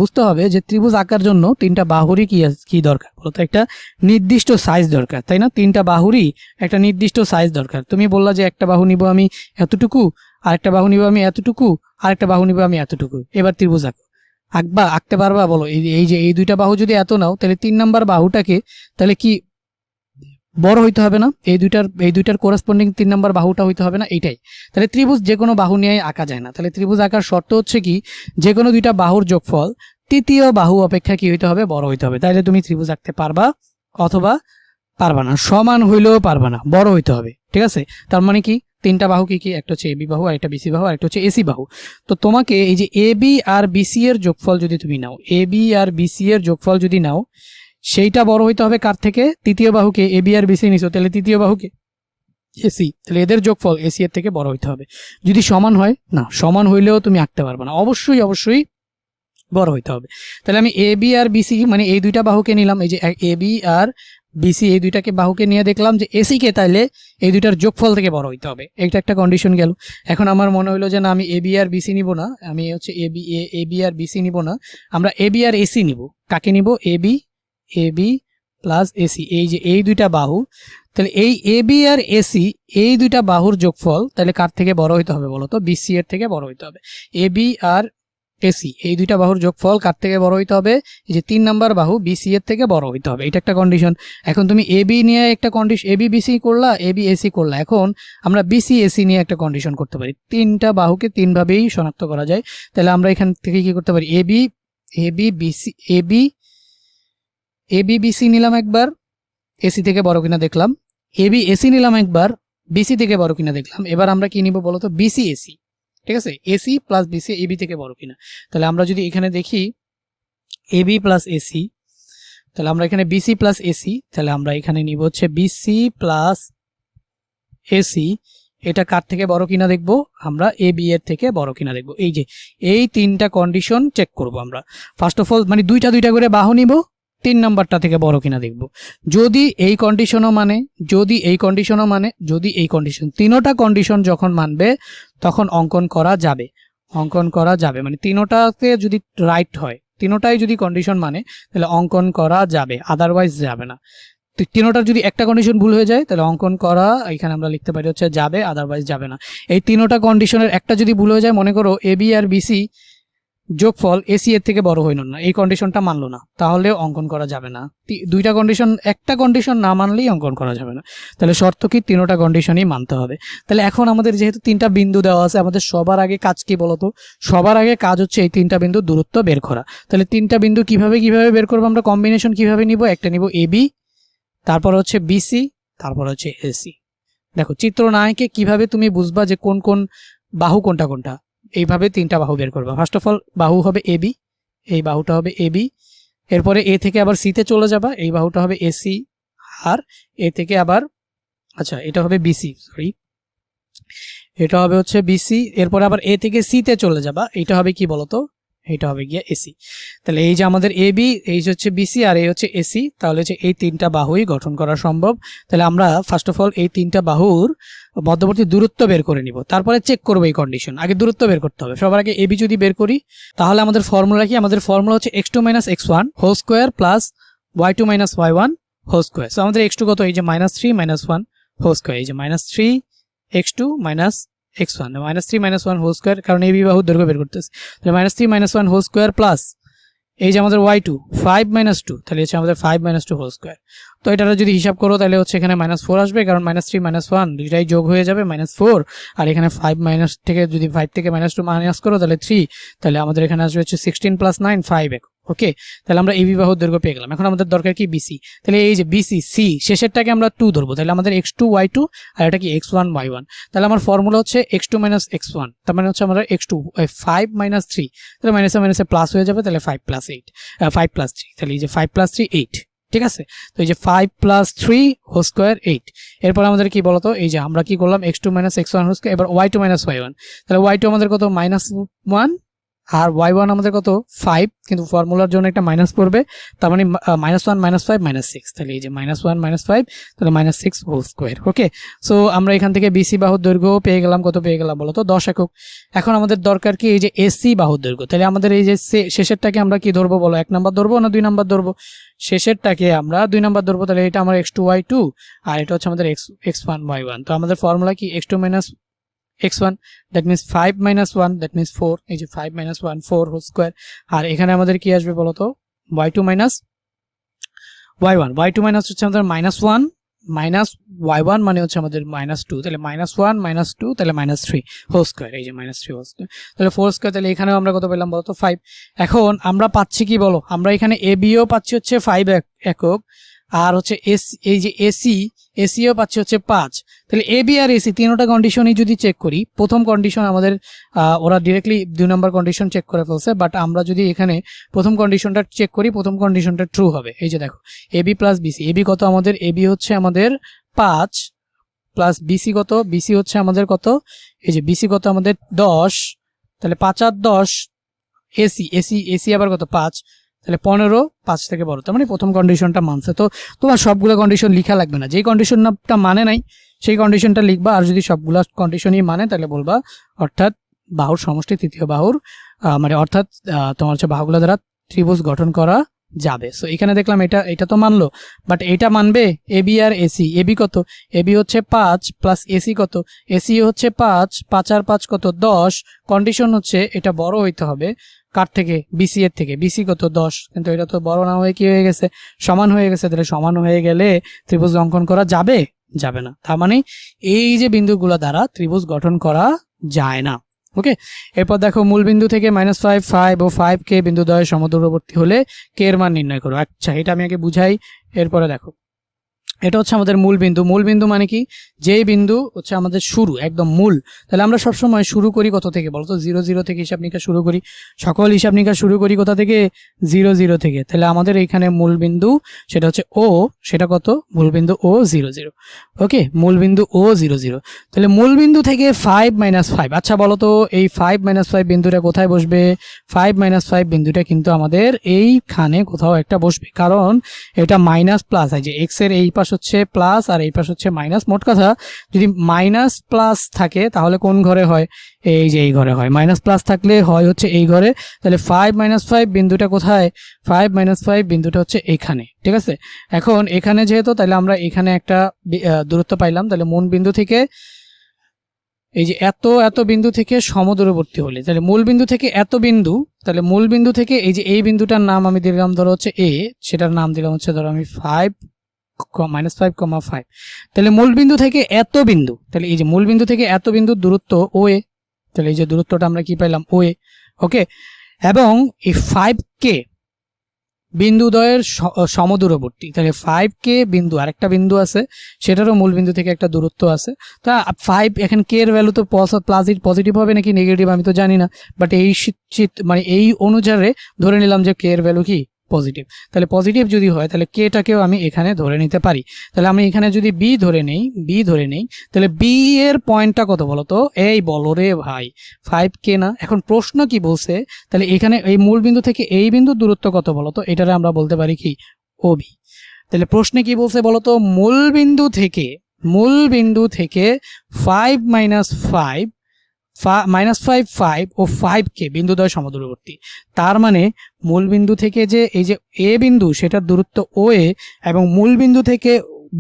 বুঝতে হবে যে ত্রিভুজ আঁকার জন্য 3টা বাহুরই কি দরকার বলতো, একটা নির্দিষ্ট সাইজ দরকার, তাই না। 3টা বাহুরই একটা নির্দিষ্ট সাইজ দরকার। তুমি বললা যে একটা বাহু নিব আমি এতটুকু, আরেকটা বাহু নিব আমি এতটুকু, আরেকটা বাহু নিব আমি এতটুকু, এবার ত্রিভুজ আঁকতে পারবা বলো। এই যে এই 2টা বাহু যদি এত নাও, তাহলে 3 নাম্বার বাহুটাকে তাহলে কি বড় হইতে হবে না, এই দুইটার কোরেসপন্ডিং 3 নাম্বার বাহুটা হইতে হবে না, এইটাই। তাহলে ত্রিভুজ যে কোনো বাহু নিয়ে আঁকা যায় না। তাহলে ত্রিভুজ আঁকার শর্ত হচ্ছে কি, যে কোনো 2টা বাহুর যোগফল তৃতীয় বাহু অপেক্ষা কি হইতে হবে, বড় হইতে হবে। তাহলে তুমি ত্রিভুজ আঁকতে পারবা অথবা পারবা না, সমান হইলেও পারবা না, বড় হইতে হবে, ঠিক আছে। তার মানে কি 3টা বাহু কি, একটা হচ্ছে AB বাহু, আরেকটা BC বাহু, আরেকটা হচ্ছে AC বাহু। তো তোমাকে এই যে AB আর BC এর যোগফল যদি তুমি নাও, AB আর BC এর যোগফল যদি নাও, সেইটা বড় হইতে হবে কার থেকে, তৃতীয় বাহুকে। AB আর BC নিছো, তাহলে তৃতীয় বাহুকে AC, তাহলে এদের যোগফল AC এর থেকে বড় হইতে হবে। যদি সমান হয় না, সমান হইলেও তুমি আঁকতে পারবে না, অবশ্যই বড় হইতে হবে। তাহলে আমি AB আর BC মানে এই 2টা বাহুকে নিলাম, এই যে AB আর BC এই 2টাকে বাহুকে নিয়ে দেখলাম যে AC কে তাইলে এই 2টার যোগফল থেকে বড় হইতে হবে, এটা একটা কন্ডিশন গেল। এখন আমার মনে হইলো যে না, আমি AB আর BC নিব না, আমি হচ্ছে AB আর BC নিব না, আমরা AB আর AC নিব। কাকে নিব, AB প্লাস AC, এই যে এই 2টা বাহু, তাহলে এই AB আর AC এই 2টা বাহুর যোগফল তাহলে কার থেকে বড় হইতে হবে বলো তো, BC এর থেকে বড় হইতে হবে। AB আর AC এই 2টা বাহুর যোগফল কার থেকে বড় হইতে হবে, এই যে 3 নাম্বার বাহু BC এর থেকে বড় হইতে হবে, এটা একটা কন্ডিশন। এখন তুমি AB নিয়ে একটা কন্ডিশন, AB BC করলা, AB AC করলা, এখন আমরা BC AC নিয়ে একটা কন্ডিশন করতে পারি। 3টা বাহুকে 3 ভাবেই শনাক্ত করা যায়। তাহলে আমরা এখান থেকে কি করতে পারি, AB BC নিলাম একবার, AC থেকে বড় কিনা দেখলাম, AB AC নিলাম একবার, BC থেকে বড় কিনা দেখলাম। এবার আমরা কি নিব বলতো, BC AC, ঠিক আছে। AC প্লাস BC AB থেকে বড় কিনা। তাহলে আমরা যদি এখানে দেখি AB প্লাস AC, তাহলে আমরা এখানে BC প্লাস AC, তাহলে আমরা এখানে নিব হচ্ছে BC প্লাস এসি এটা কার থেকে বড় কিনা দেখব, আমরা এ বি এর থেকে বড় কিনা দেখব। এই যে এই তিনটা কন্ডিশন চেক করব আমরা। ফার্স্ট অফ অল মানে দুইটা দুইটা করে বাহু নিব, 3 নাম্বারটা থেকে বড় কিনা দেখব। যদি এই কন্ডিশনও মানে, যদি এই কন্ডিশনও মানে, যদি এই কন্ডিশন, তিনোটা কন্ডিশন যখন মানবে তখন অঙ্কন করা যাবে। অঙ্কন করা যাবে মানে তিনোটাতে যদি রাইট হয়, তিনোটাই যদি কন্ডিশন মানে তাহলে অঙ্কন করা যাবে, আদারওয়াইজ যাবে না। তিনোটার যদি একটা কন্ডিশন ভুল হয়ে যায় তাহলে অঙ্কন করা এখানে আমরা লিখতে পারি হচ্ছে যাবে, আদারওয়াইজ যাবে না। এই তিনোটা কন্ডিশনের একটা যদি ভুল হয়ে যায়, মনে করো এ বি আর বিসি যোগফল এসি এর থেকে বড় হইল না, এই কন্ডিশনটা মানলো না, তাহলে অঙ্কন করা যাবে না। দুইটা কন্ডিশন, একটা কন্ডিশন না মানলেই অঙ্কন করা যাবে না। তাহলে শর্ত কি, তিনোটা কন্ডিশনই মানতে হবে। তাহলে এখন আমাদের যেহেতু তিনটা বিন্দু দেওয়া আছে, আমাদের সবার আগে কাজ কি বলতো, সবার আগে কাজ হচ্ছে এই তিনটা বিন্দুর দূরত্ব বের করা। তাহলে তিনটা বিন্দু কিভাবে বের করবো আমরা, কম্বিনেশন কিভাবে নিব, একটা নিব এবি, তারপর হচ্ছে বিসি, তারপর হচ্ছে এসি। দেখো চিত্র না এঁকে কিভাবে তুমি বুঝবা যে কোন কোন বাহু কোনটা কোনটা, এইভাবে তিনটা বাহু বের করবা। ফার্স্ট অফ অল বাহু হবে এবি, এই বাহুটা হবে এবি, এরপরে এ থেকে আবার সিতে চলে যাবা, এই বাহুটা হবে এসি, আর এ থেকে আবার আচ্ছা এটা হবে বিসি, সরি এটা হবে হচ্ছে বিসি, এরপরে আবার এ থেকে সিতে চলে যাবা, এইটা হবে কি বলতো, এটা হবে গিয়া এসি। তাহলে এই যে আমাদের এ বি, এই হচ্ছে বিসি, আর এই হচ্ছে এসি, তাহলে হচ্ছে এই তিনটা বাহুই গঠন করা সম্ভব। তাহলে আমরা ফার্স্ট অফ অল এই তিনটা বাহুর মধ্যবর্তী দূরত্ব বের করে নিব, তারপরে চেক করবো এই কন্ডিশন। আগে দূরত্ব বের করতে হবে, সবার আগে এবি যদি বের করি তাহলে আমাদের ফর্মুলা কি, আমাদের ফর্মুলা হচ্ছে x2 - x1 whole square plus y2 - y1 whole square. So আমাদের x2 কত, এই যে -3 - 1 হোল স্কোয়ার, এই যে -3 x2 - x1, -3 - 1 হোল স্কোয়ার, কারণ এই বাহুর দৈর্ঘ্য বের করতেছে। তাহলে -3 - 1 হোল স্কোয়ার প্লাস এই যে আমাদের y2 5 - 2, তাহলে হচ্ছে আমাদের 5 - 2 হোল স্কোয়ার। তো এটা যদি হিসাব করো তাহলে হচ্ছে এখানে -4 আসবে, কারণ -3 - 1 দুইটাই যোগ হয়ে যাবে -4, আর এখানে 5 মাইনাস থেকে যদি 5 থেকে -2 মাইনাস করো তাহলে 3, তাহলে আমাদের এখানে আসবে হচ্ছে 16 + 9 5 একক। ওকে, তাহলে আমরা এই বাহুর দৈর্ঘ্য পেয়ে গেলাম। এখন আমাদের দরকার কি, বিসি। তাহলে এই যে বিসি সি শেষেরটাকে আমরা 2 ধরবো, তাহলে আমাদের x2 y2 আর এটা কি x1 y1। তাহলে আমার ফর্মুলা হচ্ছে x2 - x1, তার মানে হচ্ছে আমরা x2 5 - 3, তাহলে মাইনাসে মাইনাসে প্লাস হয়ে যাবে, তাহলে 5 + 8 5 + 3, তাহলে এই যে 5 + 3 8, ঠিক আছে। তো এই যে 5 + 3 হোল স্কোয়ার 8। এরপর আমাদের কি বলতো, এই যে আমরা কি করলাম, x2 - x1 হোল স্কোয়ার, এবার y2 - y1, তাহলে y2 আমাদের কত -1 আর y1 আমাদের কত 5, কিন্তু ফর্মুলার জন্য একটা মাইনাস পড়বে, তার মানে -1 - 5 -6, তাহলে এই যে -1 - 5, তাহলে -6 হোল স্কোয়ার। ওকে, সো আমরা এখান থেকে বিসি বাহুর দৈর্ঘ্য পেয়ে গেলাম, কত পেয়ে গেলাম বলতো, 10 একক। এখন আমাদের দরকার কি, এই যে এসি বাহুর দৈর্ঘ্য। তাহলে আমাদের এই যে শেষেরটাকে আমরা কি ধরবো বলো, 1 নাম্বার ধরবো না 2 নাম্বার ধরবো, শেষেরটাকে আমরা 2 নাম্বার ধরবো। তাহলে এটা আমার x2 y2 আর এটা হচ্ছে আমাদের x1 y1। তো আমাদের ফর্মুলা কি, x2 - x1, that means 5 - 1, that means 4, এই যে 5 - 1 4 হোল স্কোয়ার। আর এখানে আমাদের কি আসবে বলতো, y2 - y1, y2 মাইনাস হচ্ছে আমাদের -1 মাইনাস y1 মানে হচ্ছে আমাদের -2, তাহলে -1 - 2, তাহলে -3 হোল স্কোয়ার, এই যে -3 হোল স্কোয়ার, তাহলে 4 স্কোয়ার। তাহলে এখানেও আমরা কত পেলাম বলতো, 5। এখন আমরা পাচ্ছি কি বলো, আমরা এখানে এ বিও পাচ্ছি হচ্ছে 5 একক, আর হচ্ছে এই যে এসিও পাচ্ছি হচ্ছে 5। তাহলে এ বি আর এসি তিনটা কন্ডিশনই যদি চেক করি, প্রথম কন্ডিশন আমাদের ওরা ডিরেক্টলি 2 নম্বর কন্ডিশন চেক করে ফেলছে, বাট আমরা যদি এখানে প্রথম কন্ডিশনটা চেক করি, প্রথম কন্ডিশনটা ট্রু হবে। এই যে দেখো এবি প্লাস বিসি, এবি কত আমাদের, এবি হচ্ছে আমাদের 5 প্লাস বিসি কত, বিসি হচ্ছে আমাদের কত, এই যে বিসি কত আমাদের 10, তাহলে 5 আর 10, এসি আবার কত 5, তাহলে 15, 5 থেকে বড়, তার মানে প্রথম কন্ডিশনটা মানছে। তো তোমার সবগুলো কন্ডিশন লেখা লাগবে না, যেই কন্ডিশনটা মানে নাই সেই কন্ডিশনটা লিখবা, আর যদি সবগুলা কন্ডিশনই মানে তাহলে বলবা অর্থাৎ বাহুর সমষ্টি তৃতীয় বাহুর মানে অর্থাৎ তোমার হচ্ছে বাহুগুলো দ্বারা ত্রিভুজ গঠন করা যাবে। সো এখানে দেখলাম এটা তো মানলো, বাট এটা মানবে এবি আর এসি। এবি কত, এবি হচ্ছে 5 প্লাস এসি কত, এসি হচ্ছে 5, 5 আর 5 কত 10। কন্ডিশন হচ্ছে এটা বড় হইতে হবে কার থেকে, বিসি এর থেকে। বিসি কত 10, কিন্তু এটা তো বড় না হয়ে কি হয়ে গেছে, সমান হয়ে গেছে। তাহলে সমান হয়ে গেলে ত্রিভুজ অঙ্কন করা যাবে না, তার মানে এই যে বিন্দুগুলো দ্বারা ত্রিভুজ গঠন করা যায় না। ওকে, এরপর দেখো মূলবিন্দু থেকে -5, 5 ও 5 কে বিন্দু দ্বয়ের সমদূরবর্তী হলে কে এর মান নির্ণয় করো। আচ্ছা এটা আমি আগে বুঝাই, এরপরে দেখো এটা হচ্ছে আমাদের মূল বিন্দু। মূল বিন্দু মানে কি, যেই বিন্দু হচ্ছে আমাদের শুরু, একদম মূল। তাহলে আমরা সবসময় শুরু করি কত থেকে বলতো, 0 0 থেকে হিসাব নিকাশ শুরু করি। সকল হিসাব নিকাশ শুরু করি কোথা থেকে, 0 0 থেকে। তাহলে আমাদের এখানে মূল বিন্দু সেটা হচ্ছে ও, সেটা কত, মূল বিন্দু ও 0 0। ওকে, মূল বিন্দু ও 0 0। তাহলে মূল বিন্দু থেকে 5 - 5, আচ্ছা বলো তো এই 5 - 5 বিন্দুটা কোথায় বসবে? 5 - 5 বিন্দুটা কিন্তু আমাদের এইখানে কোথাও একটা বসবে, কারণ এটা মাইনাস প্লাস, এই যে এক্স এর এই পাশ হচ্ছে প্লাস আর এই পাশ হচ্ছে মাইনাস। মোট কথা যদি মাইনাস প্লাস থাকে তাহলে কোন ঘরে হয়, এই যে এই ঘরে হয়। মাইনাস প্লাস থাকলে হয় হচ্ছে এই ঘরে। তাহলে 5 - 5 বিন্দুটা কোথায়, 5 - 5 বিন্দুটা হচ্ছে এখানে, ঠিক আছে। এখন এখানে যেহেতু, তাহলে আমরা এখানে একটা দূরত্ব পাইলাম। তাহলে মূল বিন্দু থেকে এই যে এত এত বিন্দু থেকে সমদূরবর্তী হলে, তাহলে মূল বিন্দু থেকে এত বিন্দু, তাহলে মূল বিন্দু থেকে এই যে এই বিন্দুটার নাম আমি দিলাম ধরো হচ্ছে এ, সেটার নাম দিলাম হচ্ছে ধরো আমি 5 - 5, তাহলে মূল বিন্দু থেকে এত বিন্দু, তাহলে এই যে মূল বিন্দু থেকে এত বিন্দুর দূরত্ব ও এ। তাহলে এই যে দূরত্বটা আমরা কি পাইলাম, ও এ। ওকে, এবং এই 5K বিন্দুদ্বয়ের সমদূরবর্তী, তাহলে 5K বিন্দু, আরেকটা বিন্দু আছে সেটারও মূল বিন্দু থেকে একটা দূরত্ব আছে। তা 5 এখন কে এর ভ্যালু তো পজিটিভ হবে নাকি নেগেটিভ আমি তো জানি না, বাট এই মানে এই অনুযায়ী ধরে নিলাম যে কে এর ভ্যালু কি পজিটিভ। তাহলে পজিটিভ যদি হয় তাহলে কেটাকেও আমি এখানে ধরে নিতে পারি। তাহলে আমি এখানে যদি বি ধরে নেই, তাহলে বি এর পয়েন্টটা কত বলো তো, এই বলো রে ভাই 5K না। এখন প্রশ্ন কি বলছে, তাহলে এখানে এই মূল বিন্দু থেকে এই বিন্দুর দূরত্ব কত বলো তো, এটারে আমরা বলতে পারি কি ওবি। তাহলে প্রশ্নে কি বলছে বলো তো, মূল বিন্দু থেকে 5 - 5 ও 5K বিন্দুদ্বয় সমদূরবর্তী। তার মানে মূল বিন্দু থেকে যে এই যে এ বিন্দু সেটার দূরত্ব ও এ, এবং মূল বিন্দু থেকে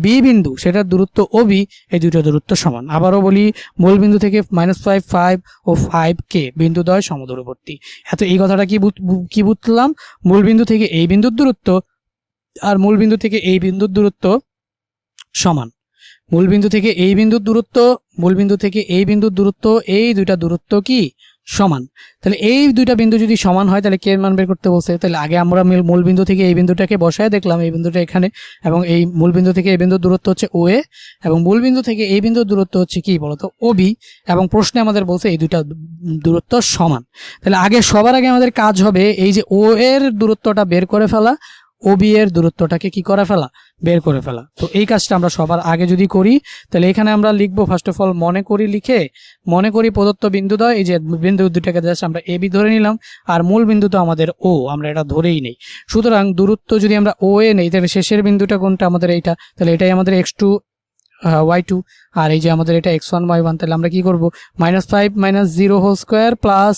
বি বিন্দু সেটার দূরত্ব ও বি, এই দুটো দূরত্ব সমান। আবারও বলি, মূল বিন্দু থেকে -5 5 ও 5K বিন্দুদ্বয় সমদূরবর্তী। এত এই কথাটা কি বুঝলাম, মূল বিন্দু থেকে এই বিন্দুর দূরত্ব আর মূল বিন্দু থেকে এই বিন্দুর দূরত্ব সমান। মূল বিন্দু থেকে এই বিন্দুর দূরত্ব, এই দুইটা দূরত্ব কি সমান। তাহলে এই দুইটা বিন্দু যদি সমান হয় তাহলে কে এর মান বের করতে বলছে। তাহলে আগে আমরা মূল বিন্দু থেকে এই বিন্দুটাকে বসায় দেখলাম, এই বিন্দুটা এখানে, এবং এই মূল বিন্দু থেকে এই বিন্দুর দূরত্ব হচ্ছে ও এ, এবং মূল বিন্দু থেকে এই বিন্দুর দূরত্ব হচ্ছে কি বলতো ও বি, এবং প্রশ্নে আমাদের বলছে এই দুইটা দূরত্ব সমান। তাহলে সবার আগে আমাদের কাজ হবে এই যে ও এর দূরত্বটা বের করে ফেলা, ওবি এর দূরত্বটাকে কি করে ফেলা, বের করে ফেলা। তো এই কাজটা আমরা সবার আগে যদি করি, তাহলে এখানে আমরা লিখবো ফার্স্ট অফ অল মনে করি প্রদত্ত বিন্দুদ্বয়, এই যে বিন্দু দুটাকে জাস্ট আমরা এবি ধরে নিলাম, আর মূল বিন্দু তো আমাদের ও, আমরা এটা ধরেই নেই। সুতরাং দূরত্ব যদি আমরা ও এ নেই, তাহলে শেষের বিন্দুটা কোনটা আমাদের এইটা, তাহলে এটাই আমাদের x2 y2, আর এই যে আমাদের এটা x1 y1। তাহলে আমরা কি করব, -5 - 0 whole square plus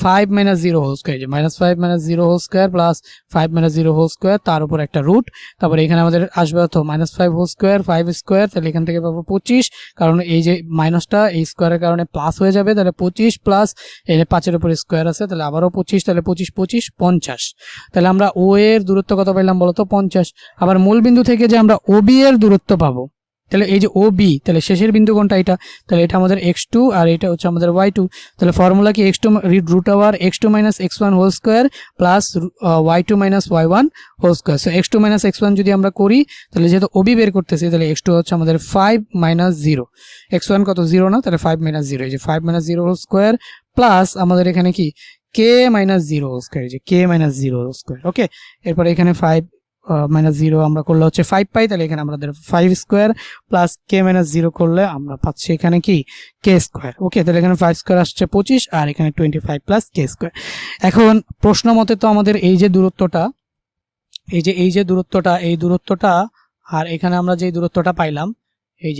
5 - 0 whole square, যে -5 - 0 whole square plus 5 - 0 whole square, তার উপর একটা রুট। তারপরে এখানে আমাদের আসবে তো -5 হোল স্কোয়ার 5 স্কোয়ার, তাহলে এখান থেকে পাবো 25, কারণ এই যে মাইনাসটা এই স্কোয়ারের কারণে প্লাস হয়ে যাবে। তাহলে 25 প্লাস এই 5-এর উপর স্কোয়ার আছে, তাহলে আবারও 25, তাহলে 25 25 50। তাহলে আমরা ও এর দূরত্ব কত পাইলাম বলতো, 50। আবার মূল বিন্দু থেকে যে আমরা ওবি এর দূরত্ব পাবো, তাহলে এই যে ও বি, তাহলে শেষের বিন্দু কোনটা, এটা, তাহলে এটা আমাদের x2 আর এটা হচ্ছে আমাদের y2। তাহলে ফর্মুলা কি x2 √x2 - x1 whole square plus y2 - y1 whole square. So x2 - x1 যদি আমরা করি, তাহলে যেহেতু ওবি বের করতেছি, তাহলে x2 হচ্ছে আমাদের 5 - 0, x1 কত 0 না, তাহলে 5 - 0, এই যে 5 - 0 হোল স্কোয়ার প্লাস আমাদের এখানে কি k - 0 হোল স্কোয়ার, এই যে k - 0 হোল স্কোয়ার। ওকে, এরপরে এখানে 5 -0 আমরা করলে হচ্ছে 5 পাই, তাহলে এখানে আমাদের 5 স্কোয়ার প্লাস k - 0 করলে আমরা পাচ্ছি এখানে কি k স্কোয়ার। ওকে, তাহলে এখানে 5 স্কোয়ার আসছে 25, আর এখানে 25 প্লাস k স্কোয়ার। এখন প্রশ্ন মতে তো আমাদের এই যে দূরত্বটা, এই দূরত্বটা আর এখানে আমরা যে দূরত্বটা পাইলাম, এই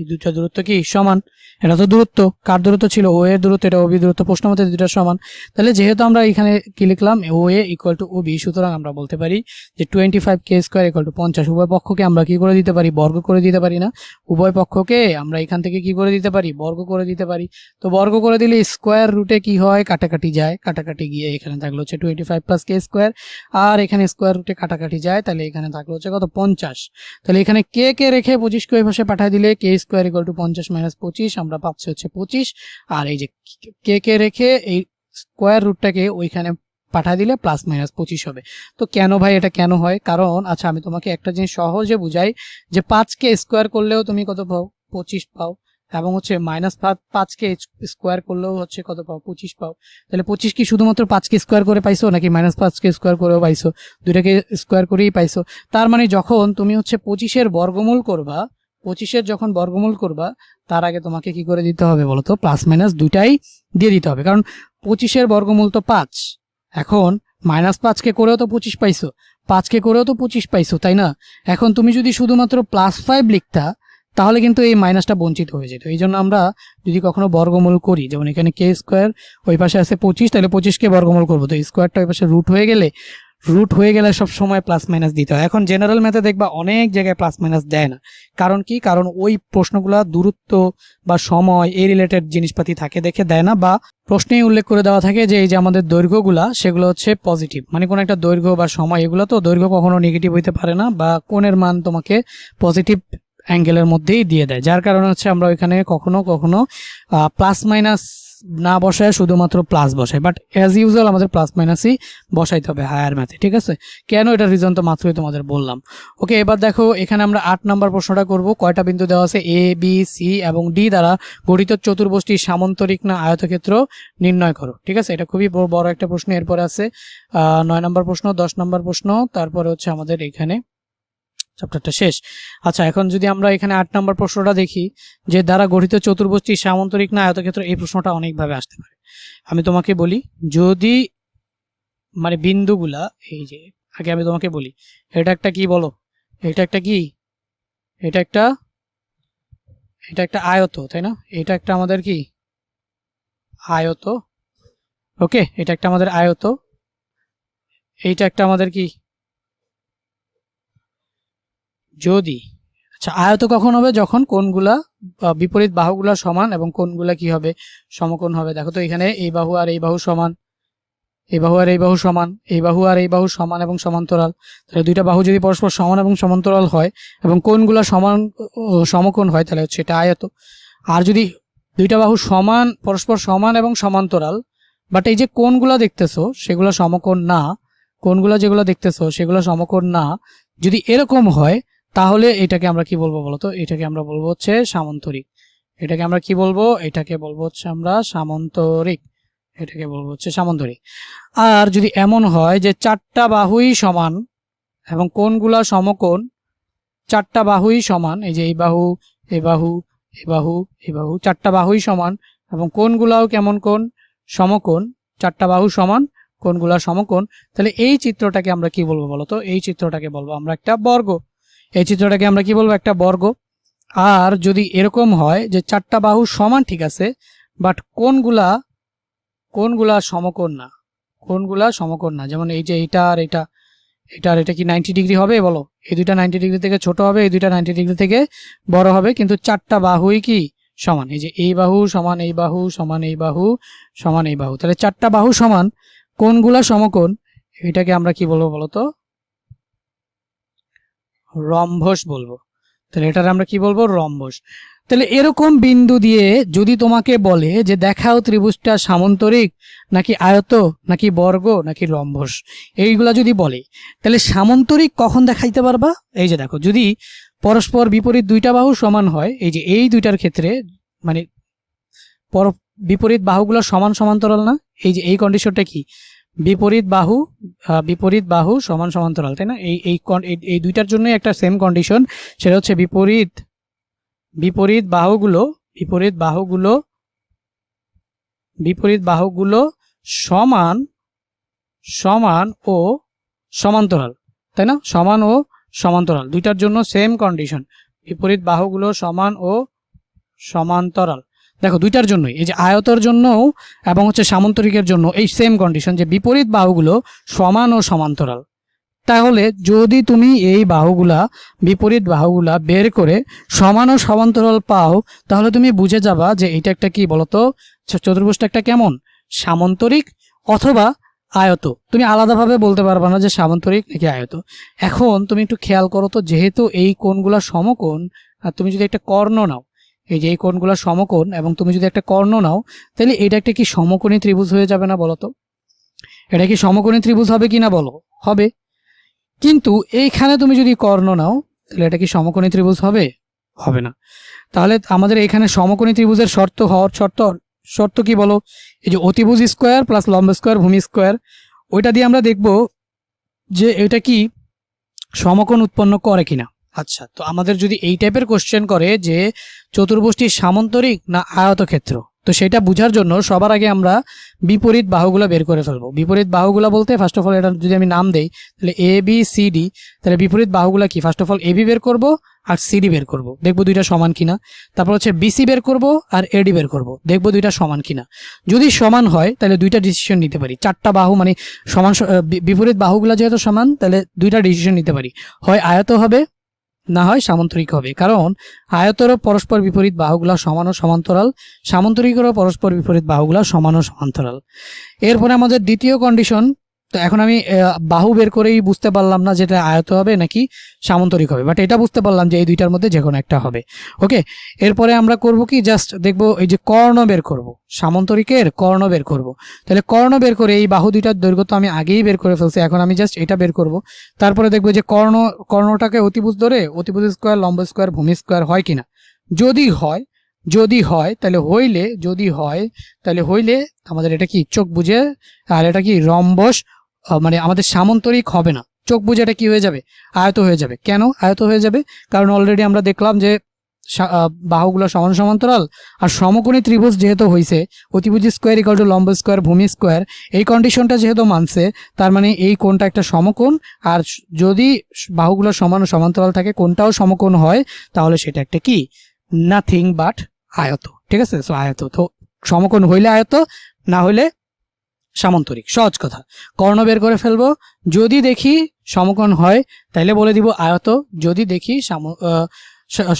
দুইটা দূরত্ব কি সমান। এটা তো দূরত্ব, কার দূরত্ব ছিল, ও এর দূরত্ব, এটা ওবি দূরত্ব, প্রশ্ন মতে দুইটা সমান। তাহলে যেহেতু আমরা এখানে কি লিখলাম, ও এ ইকুয়াল টু ওবি, সুতরাং আমরা বলতে পারি যে 25k স্কোয়ার ইকুয়াল টু 50। উভয় পক্ষকে আমরা কি করে দিতে পারি, বর্গ করে দিতে পারি না, উভয় পক্ষকে আমরা এখান থেকে কি করে দিতে পারি, বর্গ করে দিতে পারি। তো বর্গ করে দিলে স্কোয়ার রুটে কি হয়, কাটাকাটি যায়, কাটাকাটি গিয়ে এখানে থাকলো হচ্ছে 25 প্লাস k স্কোয়ার, আর এখানে স্কোয়ার রুটে কাটাকাটি যায়, তাহলে এখানে থাকলো হচ্ছে কত 50। তাহলে এখানে কে রেখে 25 কে ওই পাশে পাঠিয়ে দিলে k স্কোয়ার ইকুয়াল টু 50 - 25, আমরা পাচ্ছি হচ্ছে 25। আর এই যে কে রেখে এই স্কোয়ার রুটটাকে ওইখানে পাঠিয়ে দিলে প্লাস মাইনাস 25 হবে। তো কেন ভাই এটা কেন হয়? কারণ আচ্ছা আমি তোমাকে একটা জিনিস সহজে বুঝাই, যে 5কে স্কোয়ার করলেও তুমি কত পাও? 25 পাও, এবং হচ্ছে -5কে স্কোয়ার করলেও হচ্ছে কত পাও? 25 পাও। তাহলে 25 কি শুধুমাত্র 5কে স্কোয়ার করে পাইছো, নাকি -5কে স্কোয়ার করেও পাইছো? দুইটাকে স্কোয়ার করেই পাইছো। তার মানে যখন তুমি হচ্ছে 25-এর বর্গমূল করবা, 25-এর যখন বর্গমূল করবা, তার আগে তোমাকে কি করে দিতে হবে বলো তো? প্লাস মাইনাস দুইটাই দিয়ে দিতে হবে, কারণ 25-এর বর্গমূল তো 5। এখন -5কে করেও তো 25 পাইছো, 5কে করেও তো 25 পাইছো, তাই না? এখন তুমি যদি শুধুমাত্র +5 লিখতা, তাহলে কিন্তু এই মাইনাসটা বঞ্চিত হয়ে যেত। এই জন্য আমরা যদি কখনো বর্গমূল করি, যেমন এখানে কে স্কোয়ার, ওই পাশে আছে 25, তাহলে 25কে বর্গমূল করবো, তো স্কোয়ারটা ওই পাশে রুট হয়ে গেলে সব সময় প্লাস মাইনাস দিতে হয়। এখন জেনারেল ম্যাথে দেখবা অনেক জায়গায় প্লাস মাইনাস দেয় না। কারণ কি? কারণ ওই প্রশ্নগুলো দূরত্ব বা সময় এই রিলেটেড জিনিসপাতি থাকে দেখে দেয় না, বা প্রশ্নেই উল্লেখ করে দেওয়া থাকে যে এই যে আমাদের দৈর্ঘ্যগুলা সেগুলো হচ্ছে পজিটিভ, মানে কোনো একটা দৈর্ঘ্য বা সময়, এগুলো তো দৈর্ঘ্য কখনো নেগেটিভ হইতে পারে না, বা কোণের মান তোমাকে পজিটিভ অ্যাঙ্গেলের মধ্যেই দিয়ে দেয়, যার কারণে হচ্ছে আমরা ওইখানে কখনো প্লাস মাইনাস না বসায় শুধুমাত্র প্লাস বসাই। বাট অ্যাজ ইউজুয়াল আমাদের প্লাস মাইনাসই বসাইতে হবে হায়ার ম্যাথে, ঠিক আছে? কেন? এটার রিজন তো মাত্রই তোমাদের বললাম। ওকে, এবার দেখো এখানে আমরা 8 নম্বর প্রশ্নটা করব। কয়টা বিন্দু দেওয়া আছে? এ, বি, সি এবং ডি দ্বারা গঠিত চতুর্ভুজটি সামান্তরিক না আয়তক্ষেত্র নির্ণয় করো। ঠিক আছে, এটা খুবই বড় একটা প্রশ্ন। এরপরে আছে 9 নম্বর প্রশ্ন, 10 নম্বর প্রশ্ন, তারপরে হচ্ছে আমাদের এখানে চ্যাপ্টারটা শেষ। আচ্ছা, এখন যদি আমরা এখানে 8 নম্বর প্রশ্নটা দেখি, যে দ্বারা গঠিত চতুর্ভুজটি সামান্তরিক না আয়তক্ষেত্র, এই প্রশ্নটা অনেকভাবে আসতে পারে। আমি তোমাকে বলি, যদি মানে বিন্দুগুলা, এই যে আগে আমি তোমাকে বলি, এটা একটা কি বলো? এটা একটা কি? এটা একটা আয়ত, তাই না? এটা একটা আমাদের কি আয়ত। ওকে, এটা একটা আমাদের আয়ত, এইটা একটা আমাদের কি? যদি আচ্ছা, আয়ত কখন হবে? যখন কোণগুলা বিপরীত বাহুগুলা সমান এবং কোণগুলা কি হবে? সমকোণ হবে। দেখো তো এখানে এই বাহু আর এই বাহু সমান, এই বাহু আর এই বাহু সমান, এই বাহু আর এই বাহু সমান এবং সমান্তরাল। তাহলে দুইটা বাহু যদি পরস্পর সমান এবং সমান্তরাল হয় এবং কোণগুলা সমকোণ হয়, তাহলে হচ্ছে এটা আয়ত। আর যদি দুইটা বাহু পরস্পর সমান এবং সমান্তরাল, বাট এই যে কোণগুলা দেখতেছো সেগুলো সমকোণ না, কোণগুলা যেগুলো দেখতেছো সেগুলো সমকোণ না, যদি এরকম হয়, তাহলে এটাকে আমরা কি বলবো বলতো? এটাকে আমরা বলবো হচ্ছে সামান্তরিক। এটাকে আমরা কি বলবো? এটাকে বলবো হচ্ছে আমরা সামান্তরিক। এটাকে বলবো হচ্ছে সামান্তরিক। আর যদি এমন হয় যে চারটা বাহুই সমান এবং কোণগুলা সমকোণ, চারটা বাহুই সমান, এই যে এই বাহু, এই বাহু, এই বাহু, এই বাহু, চারটা বাহুই সমান এবং কোণগুলাও কেমন কোণ? সমকোণ। চারটা বাহু সমান, কোণগুলা সমকোণ, তাহলে এই চিত্রটাকে আমরা কি বলবো বলতো? এই চিত্রটাকে বলবো আমরা একটা বর্গ। এই চিত্রটাকে আমরা কি বলবো? একটা বর্গ। আর যদি এরকম হয় যে চারটা বাহু সমান, ঠিক আছে, বাট কোণগুলা সমকোণ না, কোণগুলা সমকোণ না, যেমন এই যে এইটা আর এটা, এটা আর এটা কি 90 ডিগ্রি হবে বলো? এই দুইটা 90 ডিগ্রি থেকে ছোট হবে, এই দুইটা 90 ডিগ্রি থেকে বড় হবে, কিন্তু চারটা বাহুই কি সমান। এই যে এই বাহু সমান এই বাহু সমান এই বাহু সমান এই বাহু, তাহলে চারটা বাহু সমান, কোণগুলা সমকোণ, এটাকে আমরা কি বলবো বলতো? রম্বস বলবো। তাহলে এটার আমরা কি বলবো? রম্বস। তাহলে এরকম বিন্দু দিয়ে যদি তোমাকে বলে যে দেখাও ত্রিভুজটা সামান্তরিক নাকি আয়ত নাকি বর্গ নাকি রম্বস, এইগুলা যদি বলে, তাহলে সামান্তরিক কখন দেখাইতে পারবা? এই যে দেখো, যদি পরস্পর বিপরীত দুইটা বাহু সমান হয়, এই যে এই দুইটার ক্ষেত্রে, মানে বিপরীত বাহুগুলো সমান সমান্তরাল না, এই যে এই কন্ডিশনটা কি? বিপরীত বাহু সমান সমান্তরাল, তাই না? এই দুইটার জন্যই একটা সেম কন্ডিশন, সেটা হচ্ছে বিপরীত বাহুগুলো সমান ও সমান্তরাল, তাই না? সমান ও সমান্তরাল দুইটার জন্য সেম কন্ডিশন, বিপরীত বাহুগুলো সমান ও সমান্তরাল। দেখো দুইটার জন্যই, এই যে আয়তর জন্যও এবং হচ্ছে সামান্তরিকের জন্য এই সেম কন্ডিশন, যে বিপরীত বাহুগুলো সমান ও সমান্তরাল। তাহলে যদি তুমি এই বিপরীত বাহুগুলা বের করে সমান ও সমান্তরাল পাও, তাহলে তুমি বুঝে যাবা যে এটা একটা কি বলতো? চতুর্ভুজটা একটা কেমন? সামান্তরিক অথবা আয়ত। তুমি আলাদাভাবে বলতে পারবা না যে সামান্তরিক নাকি আয়ত। এখন তুমি একটু খেয়াল করো তো, যেহেতু এই কোণগুলা সমকোণ, আর তুমি যদি একটা কর্ণ নাও, এই যে এই কোণগুলা সমকোণ এবং তুমি যদি একটা কর্ণ নাও, তাহলে এটা একটা কি সমকোণী ত্রিভুজ হয়ে যাবে না বলতো? এটা কি সমকোণী ত্রিভুজ হবে কিনা বলো? হবে। কিন্তু এইখানে তুমি যদি কর্ণ নাও তাহলে এটা কি সমকোণী ত্রিভুজ হবে? হবে না। তাহলে আমাদের এখানে সমকোণী ত্রিভুজের শর্ত হওয়ার শর্ত কি বলো? এই যে অতিভুজ স্কোয়ার প্লাস লম্ব স্কোয়ার ভূমি স্কোয়ার, ওইটা দিয়ে আমরা দেখব যে এটা কি সমকোণ উৎপন্ন করে কিনা। আচ্ছা, তো আমাদের যদি এই টাইপের কোশ্চেন করে যে চতুর্ভুজটি সামান্তরিক না আয়তক্ষেত্র, তো সেটা বোঝার জন্য সবার আগে আমরা বিপরীত বাহুগুলো বের করে ফেলবো। বিপরীত বাহুগুলো বলতে ফার্স্ট অফ অল এটা যদি আমি নাম দেই তাহলে এ বি সি ডি, তাহলে বিপরীত বাহুগুলো কি? ফার্স্ট অফ অল এবি বের করব আর সিডি বের করব, দেখবো দুইটা সমান কিনা। তারপর হচ্ছে বিসি বের করব আর এডি বের করব, দেখবো দুইটা সমান কিনা। যদি সমান হয় তাহলে দুইটা ডিসিশন নিতে পারি। চারটা বাহু মানে সমান, বিপরীত বাহুগুলো যেহেতু সমান তাহলে দুইটা ডিসিশন নিতে পারি, হয় আয়ত হবে না হয় সামান্তরিক হবে। কারণ আয়তেরও পরস্পর বিপরীত বাহুগুলা সমান ও সমান্তরাল, সামান্তরিকেরও পরস্পর বিপরীত বাহুগুলা সমান ও সমান্তরাল। এরপরে আমাদের দ্বিতীয় কন্ডিশন, তো এখন আমি বাহু বের করেই বুঝতে পারলাম না যেটা আয়ত হবে নাকি সামান্তরিক হবে, বাট এটা বুঝতে পারলাম যে এই দুইটার মধ্যে যে কোনো একটা হবে। ওকে, এরপরে আমরা করব কি, জাস্ট দেখব এই যে কর্ণ বের করব, সামান্তরিকের কর্ণ বের করব। তাহলে কর্ণ বের করে এই বাহু দুইটার দৈর্ঘ্য তো আমি আগেই বের করে ফেলছি, এখন আমি জাস্ট এটা বের করব। তারপরে দেখবো যে কর্ণটাকে অতিভুজ ধরে অতিভুজ স্কোয়ার লম্ব স্কোয়ার ভূমি স্কোয়ার হয় কিনা। যদি হয় তাহলে হইলে আমাদের এটা কি চোখ বুঝে, আর এটা কি রম্বস, মানে আমাদের সামান্তরিক হবে না, চোখ বুঝে এটা কি হয়ে যাবে? আয়ত হয়ে যাবে। কেন আয়ত হয়ে যাবে? কারণ অলরেডি আমরা দেখলাম যে বাহুগুলো সমান সমান্তরাল, আর সমকোণী ত্রিভুজ যেহেতু হয়েছে অতিভুজ স্কোয়ার ইকুয়াল টু লম্ব স্কোয়ার ভূমি স্কোয়ার, এই কন্ডিশনটা যেহেতু মানছে, তার মানে এই কোণটা একটা সমকোণ, আর যদি বাহুগুলো সমান ও সমান্তরাল থাকে, কোণটাও সমকোণ হয়, তাহলে সেটা একটা কি? নাথিং বাট আয়ত। ঠিক আছে, সো আয়ত, তো সমকোণ হইলে আয়ত, না হইলে সামান্তরিক। সহজ কথা, কর্ণ বের করে ফেলবো। যদি দেখি সমকোণ হয় তাহলে বলে দিব আয়ত, যদি দেখি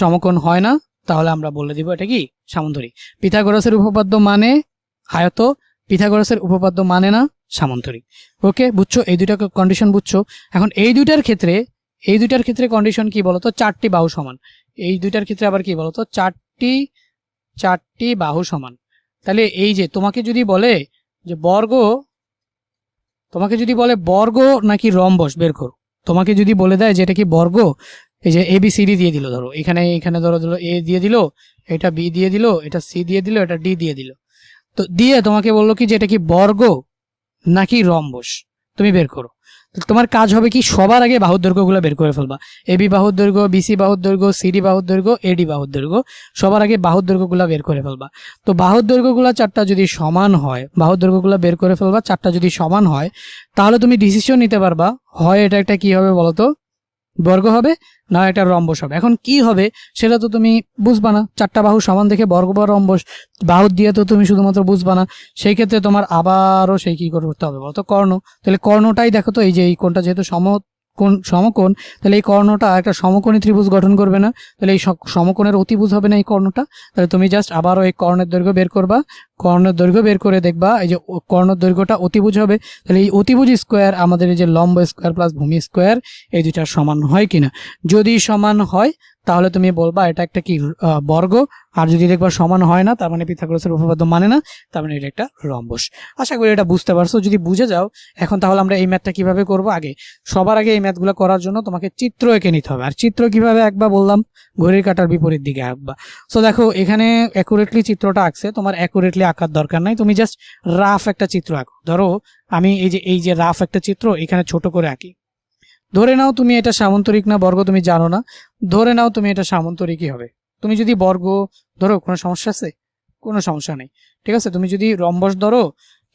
সমকোণ হয় না তাহলে আমরা বলে দিব এটা কি? সামান্তরিক। পিথাগোরাসের উপপাদ্য মানে আয়ত, পিথাগোরাসের উপপাদ্য মানে না সামান্তরিক। ওকে, বুঝছো? এই দুইটা কন্ডিশন বুঝছো? এখন এই দুইটার ক্ষেত্রে কন্ডিশন কি বলতো? চারটি বাহু সমান। এই দুইটার ক্ষেত্রে আবার কি বলতো? চারটি বাহু সমান। তাহলে এই যে তোমাকে যদি বলে যে বর্গ নাকি রম্বস বের করো, তোমাকে যদি বলে দেয় যে এটা কি বর্গ, এই যে এ বি সি ডি দিয়ে দিল, ধরো এখানে ধরো এ দিয়ে দিল, এটা বি দিয়ে দিল, এটা সি দিয়ে দিল, এটা ডি দিয়ে দিল, তো দিয়ে তোমাকে বললো কি যে এটা কি বর্গ নাকি রম্বস, তুমি বের করো। তোমার কাজ হবে কি? সবার আগে বাহুর দৈর্ঘ্যগুলো বের করে ফেলবা। এবি বাহুর দৈর্ঘ্য, বিসি বাহুর দৈর্ঘ্য, সিডি বাহুর দৈর্ঘ্য, এডি বাহুর দৈর্ঘ্য, সবার আগে বাহুর দৈর্ঘ্যগুলো বের করে ফেলবা। তো বাহুর দৈর্ঘ্যগুলো চারটা যদি সমান হয়, বাহুর দৈর্ঘ্যগুলো বের করে ফেলবা, চারটা যদি সমান হয়, তাহলে তুমি ডিসিশন নিতে পারবা হয় এটা একটা কি হবে বলতো? বর্গ হবে, না একটা রম্বস হবে। এখন কি হবে সেটা তো তুমি বুঝবা না, চারটা বাহু সমান দেখে বর্গ বা রম্বস বাহু দিয়ে তো তুমি শুধুমাত্র বুঝবা না, সেই ক্ষেত্রে তোমার আবারও সেই কি করতে হবে বলতো? কর্ণ। তাহলে কর্ণটাই দেখো তো, এই যে এই কোণটা যেহেতু সমকোণ, তাহলে এই কর্ণটা একটা সমকোণী ত্রিভুজ গঠন করবে না, তাহলে এই সমকোণের অতিভুজ হবে না এই কর্ণটা। তাহলে তুমি জাস্ট আবারও এই কর্ণের দৈর্ঘ্য বের করবা, কর্ণের দৈর্ঘ্য বের করে দেখবা এই যে কর্ণের দৈর্ঘ্যটা অতিভুজ হবে। তাহলে এই অতিভুজ স্কোয়ার আমাদের এই যে লম্ব স্কোয়ার প্লাস ভূমি স্কোয়ার, এই দুইটা সমান হয় কিনা। যদি সমান হয় তাহলে তুমি বলবা এটা একটা কি? বর্গ। আর যদি দেখবা সমান হয় না, তার মানে পিথাগোরাসের উপপাদ্য মানে না, তার মানে এটা একটা রম্বস। আশা করি এটা বুঝতে পারছো। যদি বুঝে যাও, এখন তাহলে আমরা এই ম্যাথটা কিভাবে করব? সবার আগে এই ম্যাথগুলো করার জন্য তোমাকে চিত্র এঁকে নিতে হবে। আর চিত্র কিভাবে আঁকবা বললাম? ঘড়ির কাঁটার বিপরীত দিকে আঁকবা। সো দেখো এখানে অ্যাকুরেটলি চিত্রটা আঁকছে, তোমার অ্যাকুরেটলি আঁকার দরকার নাই, তুমি জাস্ট রাফ একটা চিত্র আঁকো। ধরো আমি এই যে রাফ একটা চিত্র এখানে ছোট করে আঁকি। ধরে নাও তুমি এটা সামান্তরিক না বর্গ তুমি জানো না, ধরে নাও তুমি এটা সামান্তরিকই হবে। তুমি যদি বর্গ ধরো, কোনো সমস্যা আছে? কোনো সমস্যা নেই। ঠিক আছে, তুমি যদি রম্বস ধরো,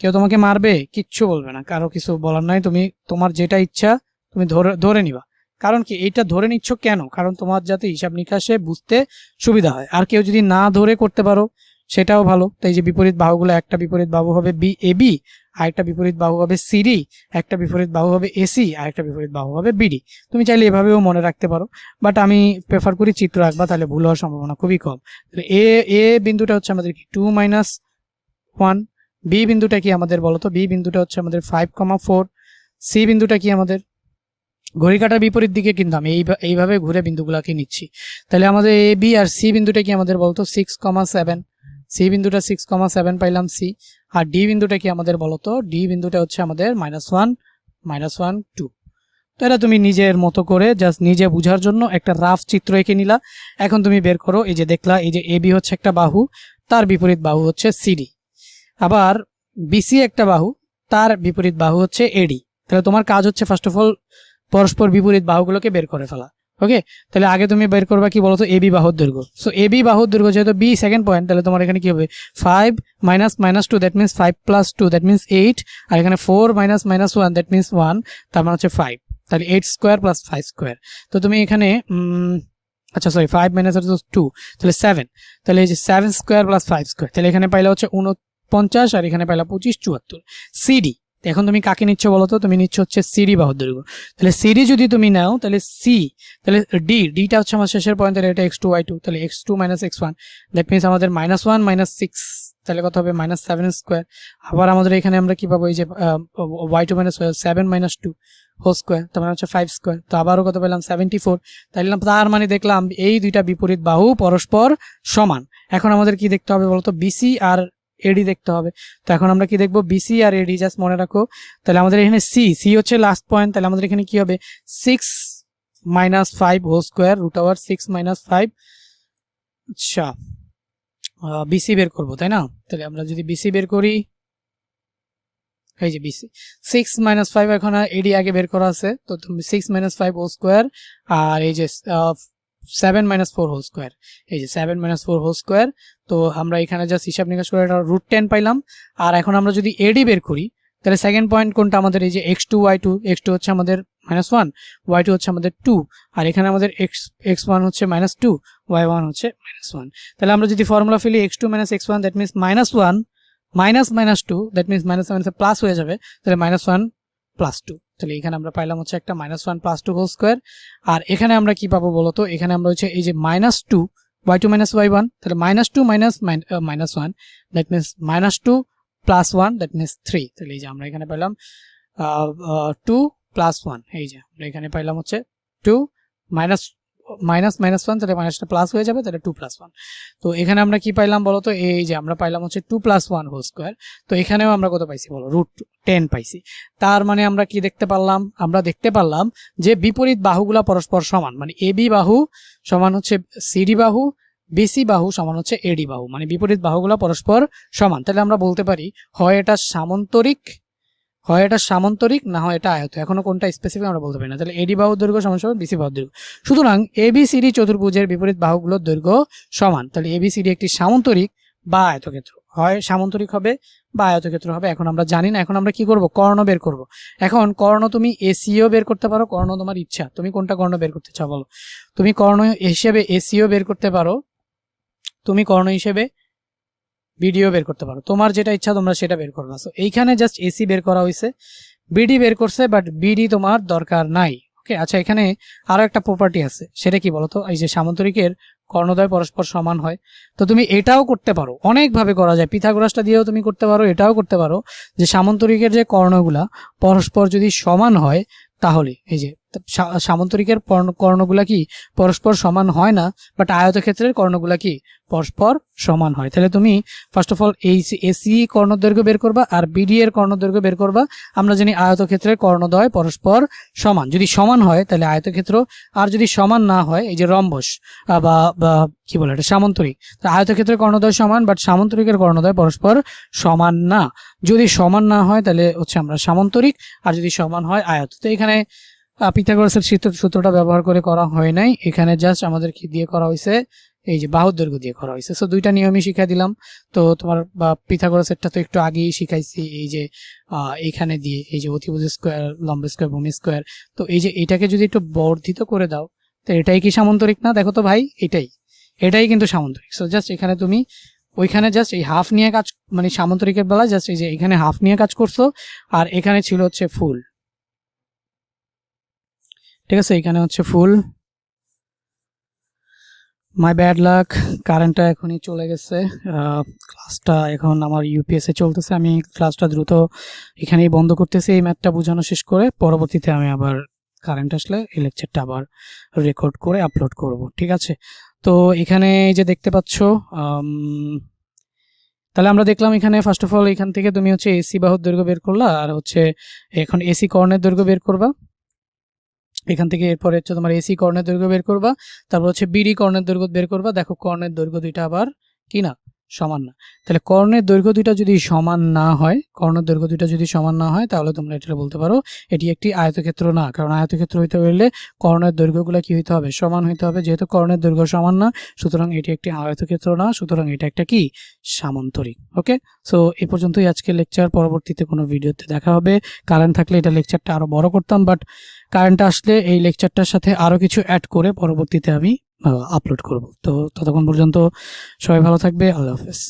কেউ তোমাকে মারবে, কিচ্ছু বলবে না, কারো কিছু বলার নাই, তুমি তোমার যেটা ইচ্ছা তুমি ধরে নিবা। কারণ কি এইটা ধরে নিচ্ছ কেন? কারণ তোমার যাতে হিসাব নিকাশে বুঝতে সুবিধা হয়। আর কেউ যদি না ধরে করতে পারো সেটাও ভালো। তাই যে বিপরীত বাহুগুলো, একটা বিপরীত বাহু হবে বি এ বি, আরেকটা বিপরীত বাহু হবে সিডি, একটা বিপরীত বাহু হবে এসি, আরেকটা বিপরীত বাহু হবে বিডি। তুমি চাইলে এভাবেও মনে রাখতে পারো, বাট আমি প্রেফার করি চিত্র আঁকবা, তাহলে ভুল হওয়ার সম্ভাবনা খুবই কম। এ বিন্দুটা হচ্ছে আমাদের কি 2-1, বি বিন্দুটা কি আমাদের বলতো? বি বিন্দুটা হচ্ছে আমাদের 5,4, সি বিন্দুটা কি আমাদের? ঘড়ি কাটার বিপরীত দিকে কিন্তু আমি এইভাবে ঘুরে বিন্দুগুলাকে নিচ্ছি। তাহলে আমাদের এ বি আর সি বিন্দুটা কি আমাদের বলতো? 6,7, সি বিন্দুটা 6,7 পাইলাম সি। আর ডি বিন্দুটা কি আমাদের বলতো, ডি বিন্দুটা হচ্ছে আমাদের -1 -1 2। তো এটা তুমি নিজের মতো করে জাস্ট নিজে বোঝার জন্য একটা রাফ চিত্র এঁকে নিলা। এখন তুমি বের করো, এই যে দেখলা এই যে এবি হচ্ছে একটা বাহু, তার বিপরীত বাহু হচ্ছে সিডি। আবার বিসি একটা বাহু, তার বিপরীত বাহু হচ্ছে এডি। তাহলে তোমার কাজ হচ্ছে ফার্স্ট অফ অল পরস্পর বিপরীত বাহুগুলোকে বের করে ফেলা। ওকে, তাহলে আগে তুমি বের করবা কি বলতো, এবি বাহুর দৈর্ঘ্য। সো এবি বাহুর দৈর্ঘ্য যেহেতু বি সেকেন্ড পয়েন্ট, তাহলে তোমার এখানে কি হবে 5 -2 দ্যাট মিনস 5 + 2 দ্যাট মিনস 8, আর এখানে 4 -1 দ্যাট মিনস 1, তার মানে হচ্ছে 5। তাহলে 8 স্কোয়ার প্লাস 5 স্কোয়ার। তো তুমি এখানে আচ্ছা সরি 5 - 2 তাহলে 7। তাহলে এই যে 7 স্কোয়ার প্লাস 5 স্কোয়ার, তাহলে এখানে পাইলা হচ্ছে 49 আর এখানে পাইলা 25 74 সিডি। এখন তুমি কাকে নিচ্ছ বলো তো, তুমি নিচ্ছ হচ্ছে সিডি বাহুর দৈর্ঘ্য। তাহলে সিডি যদি তুমি নাও তাহলে সি, তাহলে ডিটা হচ্ছে আমার শেষের পয়েন্ট, তাহলে এটা x2 y2, তাহলে x2 - x1 দ্যাট মিনস আমাদের -1 - 6, তাহলে কত হবে -7 স্কোয়ার। আবার আমাদের এখানে আমরা কি পাবো, এই যে y2 - 7 - 2 হোল স্কোয়ার, তার মানে হচ্ছে 5 স্কোয়ার। তো আবারও কত পেলাম 74। তার মানে দেখলাম এই দুইটা বিপরীত বাহু পরস্পর সমান। এখন আমাদের কি দেখতে হবে বলতো, বিসি আর এডি দেখতে হবে। তো এখন আমরা কি দেখবো, বিসি আর এডি জাস্ট মনে রাখো। তাহলে আমাদের এখানে সি হচ্ছে লাস্ট পয়েন্ট, তাহলে আমাদের এখানে কি হবে 6 - 5 হোল স্কোয়ার √6 - 5। আচ্ছা, বিসি বের করবো তাই না? তাহলে আমরা যদি বিসি বের করি, এই যে বিসি 6 - 5, এখন এডি আগে বের করা আছে, তো তুমি 6 - 5 হোল স্কোয়ার, আর এই যে 7 - 4 হোল স্কোয়ার, এই যে 7 - 4 হোল স্কোয়ার। তো আমরা এখানে জাস্ট হিসাব নিকাশ করে এটা √10 পাইলাম। আর এখন আমরা যদি এডি বের করি, তাহলে সেকেন্ড পয়েন্ট কোনটা আমাদের, এই যে x2 y2, x2 হচ্ছে আমাদের -1, y2 হচ্ছে আমাদের 2, আর এখানে আমাদের x1 হচ্ছে -2, y1 হচ্ছে -1। তাহলে আমরা যদি ফর্মুলা ফেলি x2 - x1 that means -1 -2 that means -1 plus হয়ে যাবে, তাহলে -1 + 2। তাহলে এখানে আমরা পাইলাম হচ্ছে একটা -1 + 2 হোল স্কোয়ার। আর এখানে আমরা কি পাবো বলতো, এখানে আমরা হচ্ছে এই যে -2 y2 - y1, তাহলে -2 -1 দ্যাট মিনস -2 + 1 দ্যাট মিনস 3। তাহলে এই যে আমরা এখানে পাইলাম 2 + 1, এই যে আমরা এখানে পাইলাম হচ্ছে 2 -1, তাহলে মাইনাসটা প্লাস হয়ে যাবে, তাহলে 2 + 1। তো এখানে আমরা কি পাইলাম বলো তো, এই যে আমরা পাইলাম হচ্ছে 2 + 1 হোল স্কোয়ার। তো এখানেও আমরা কত পাইছি বলো, √10 পাইছি। তার মানে আমরা কি দেখতে পারলাম, আমরা দেখতে পারলাম যে বিপরীত বাহুগুলা পরস্পর সমান, মানে এবি বাহু সমান হচ্ছে সিডি বাহু, বিসি বাহু সমান হচ্ছে এডি বাহু, মানে বিপরীত বাহুগুলা পরস্পর সমান। তাহলে আমরা বলতে পারি হয় এটা সামান্তরিক, না হয় এটা আয়ত। এখনো কোনটা স্পেসিফিক আমরা বলতে পারি না। তাহলে এডি বাহুর দৈর্ঘ্য সমান বিসি বাহুর দৈর্ঘ্য। সুতরাং এবিসিডি চতুর্ভুজের বিপরীত বাহুগুলোর দৈর্ঘ্য সমান। তাহলে এবিসিডি একটি সামান্তরিক বা আয়তক্ষেত্র, হয় সামান্তরিক হবে বা আয়তক্ষেত্র হবে। এখন আমরা জানি না, এখন আমরা কি করব, কর্ণ বের করব। এখন কর্ণ তুমি এসিও বের করতে পারো, কর্ণ তোমার ইচ্ছা, তুমি কোনটা কর্ণ বের করতে চাও বলো। তুমি কর্ণ হিসেবে এসিও বের করতে পারো, তুমি কর্ণ হিসেবে বিডিও বের করতে পারো, তোমার যেটা ইচ্ছা তোমরা সেটা বের করবা। সো এইখানে জাস্ট এসি বের করা হয়েছে, বিডি বের করছে, বাট বিডি তোমার দরকার নাই। ওকে, আচ্ছা এখানে আরো একটা প্রপার্টি আছে, সেটা কি বলতো, এই যে সামান্তরিকের কর্ণদ্বয় পরস্পর সমান হয়। তো তুমি এটাও করতে পারো, অনেকভাবে করা যায়, পিথাগোরাসটা দিয়েও তুমি করতে পারো, এটাও করতে পারো যে সামান্তরিকের যে কর্ণগুলা পরস্পর যদি সমান হয়, তাহলে এই যে সামান্তরিকের কর্ণগুলা কি পরস্পর সমান হয় না, বাট আয়তক্ষেত্রের কর্ণগুলা কি পরস্পর সমান হয়। তাহলে তুমি ফার্স্ট অফ অল এই এসি কর্ণদৈর্ঘ্য বের করবা আর বিডি এর কর্ণদৈর্ঘ্য বের করবা। আমরা জানি আয়তক্ষেত্রের কর্ণদ্বয় পরস্পর সমান, যদি সমান হয় তাহলে আয়তক্ষেত্র, আর যদি সমান না হয় এই যে রম্বস বা কি বলে এটা সামান্তরিক, আয়তক্ষেত্রের কর্ণদ্বয় সমান, বাট সামান্তরিকের কর্ণদ্বয় পরস্পর সমান না। যদি সমান না হয় তাহলে হচ্ছে আমরা সামান্তরিক, আর যদি সমান হয় আয়ত। তো এখানে পিথাগোরাসের সূত্রটা ব্যবহার করে করা হয় নাই, এখানে জাস্ট আমাদের কি দিয়ে করা হয়েছে, এই যে বাহুর দৈর্ঘ্য দিয়ে করা হয়েছে। সো দুইটা নিয়মই শিখাই দিলাম। তো তোমার পিথাগোরাসেরটা তো একটু আগেই শিখাইছি, এই যে এখানে দিয়ে এই যে অতিভুজ স্কোয়ার, লম্ব স্কোয়ার, ভূমি স্কোয়ার। তো এই যে এটাকে যদি একটু বর্ধিত করে দাও, তো এটাই কি সামান্তরিক না? দেখো তো ভাই, এটাই কিন্তু সামান্তরিক। সো জাস্ট এখানে তুমি ওইখানে জাস্ট এই হাফ নিয়ে কাজ, মানে সামান্তরিকের বেলা জাস্ট এই যে এখানে হাফ নিয়ে কাজ করছো, আর এখানে ছিল হচ্ছে ফুল। ঠিক আছে, এখানে হচ্ছে ফুল। মাই ব্যাড লাক, কারেন্টটা এখনই চলে গেছে। ক্লাসটা এখন আমার ইউপিএসে চলতেছে, আমি ক্লাসটা দ্রুত এখানেই বন্ধ করতেছি, এই ম্যাথটা বোঝানো শেষ করে পরবর্তীতে আমি আবার কারেন্ট আসলে এই লেকচারটা আবার রেকর্ড করে আপলোড করব। ঠিক আছে, তো এখানে এই যে দেখতে পাচ্ছ তাহলে আমরা দেখলাম এখানে ফার্স্ট অফ অল এখান থেকে তুমি হচ্ছে এসি বাহুর দৈর্ঘ্য বের করলা, আর হচ্ছে এখন এসি কর্ণের দৈর্ঘ্য বের করবা এখান থেকে। এরপরে হচ্ছে তোমার এসি কর্ণের দৈর্ঘ্য বের করবা, তারপর হচ্ছে বিডি কর্ণের দৈর্ঘ্য বের করবা। দেখো কর্ণের দৈর্ঘ্য দুইটা আবার কি না সমান না, তাহলে কর্ণের দৈর্ঘ্য দুইটা যদি সমান না হয়, কর্ণের দৈর্ঘ্য দুইটা যদি সমান না হয়, তাহলে তোমরা এটা বলতে পারো এটি একটি আয়তক্ষেত্র না। কারণ আয়তক্ষেত্র হইতে হলে কর্ণের দৈর্ঘ্যগুলো কি হইতে হবে, সমান হইতে হবে। যেহেতু কর্ণের দৈর্ঘ্য সমান না, সুতরাং এটি একটি আয়তক্ষেত্র না, সুতরাং এটা একটা কি সামান্তরিক। ওকে, সো এই পর্যন্তই আজকে লেকচার। পরবর্তীতে কোনো ভিডিওতে দেখা হবে। কারেন্ট থাকলে এটা লেকচারটা আরো বড় করতাম, বাট কারেন্ট আসলে এই লেকচারটার সাথে আরো কিছু অ্যাড করে পরবর্তীতে আমি আপলোড করব। তো ততক্ষণ পর্যন্ত সবাই ভালো থাকবে। আল্লাহ হাফেজ।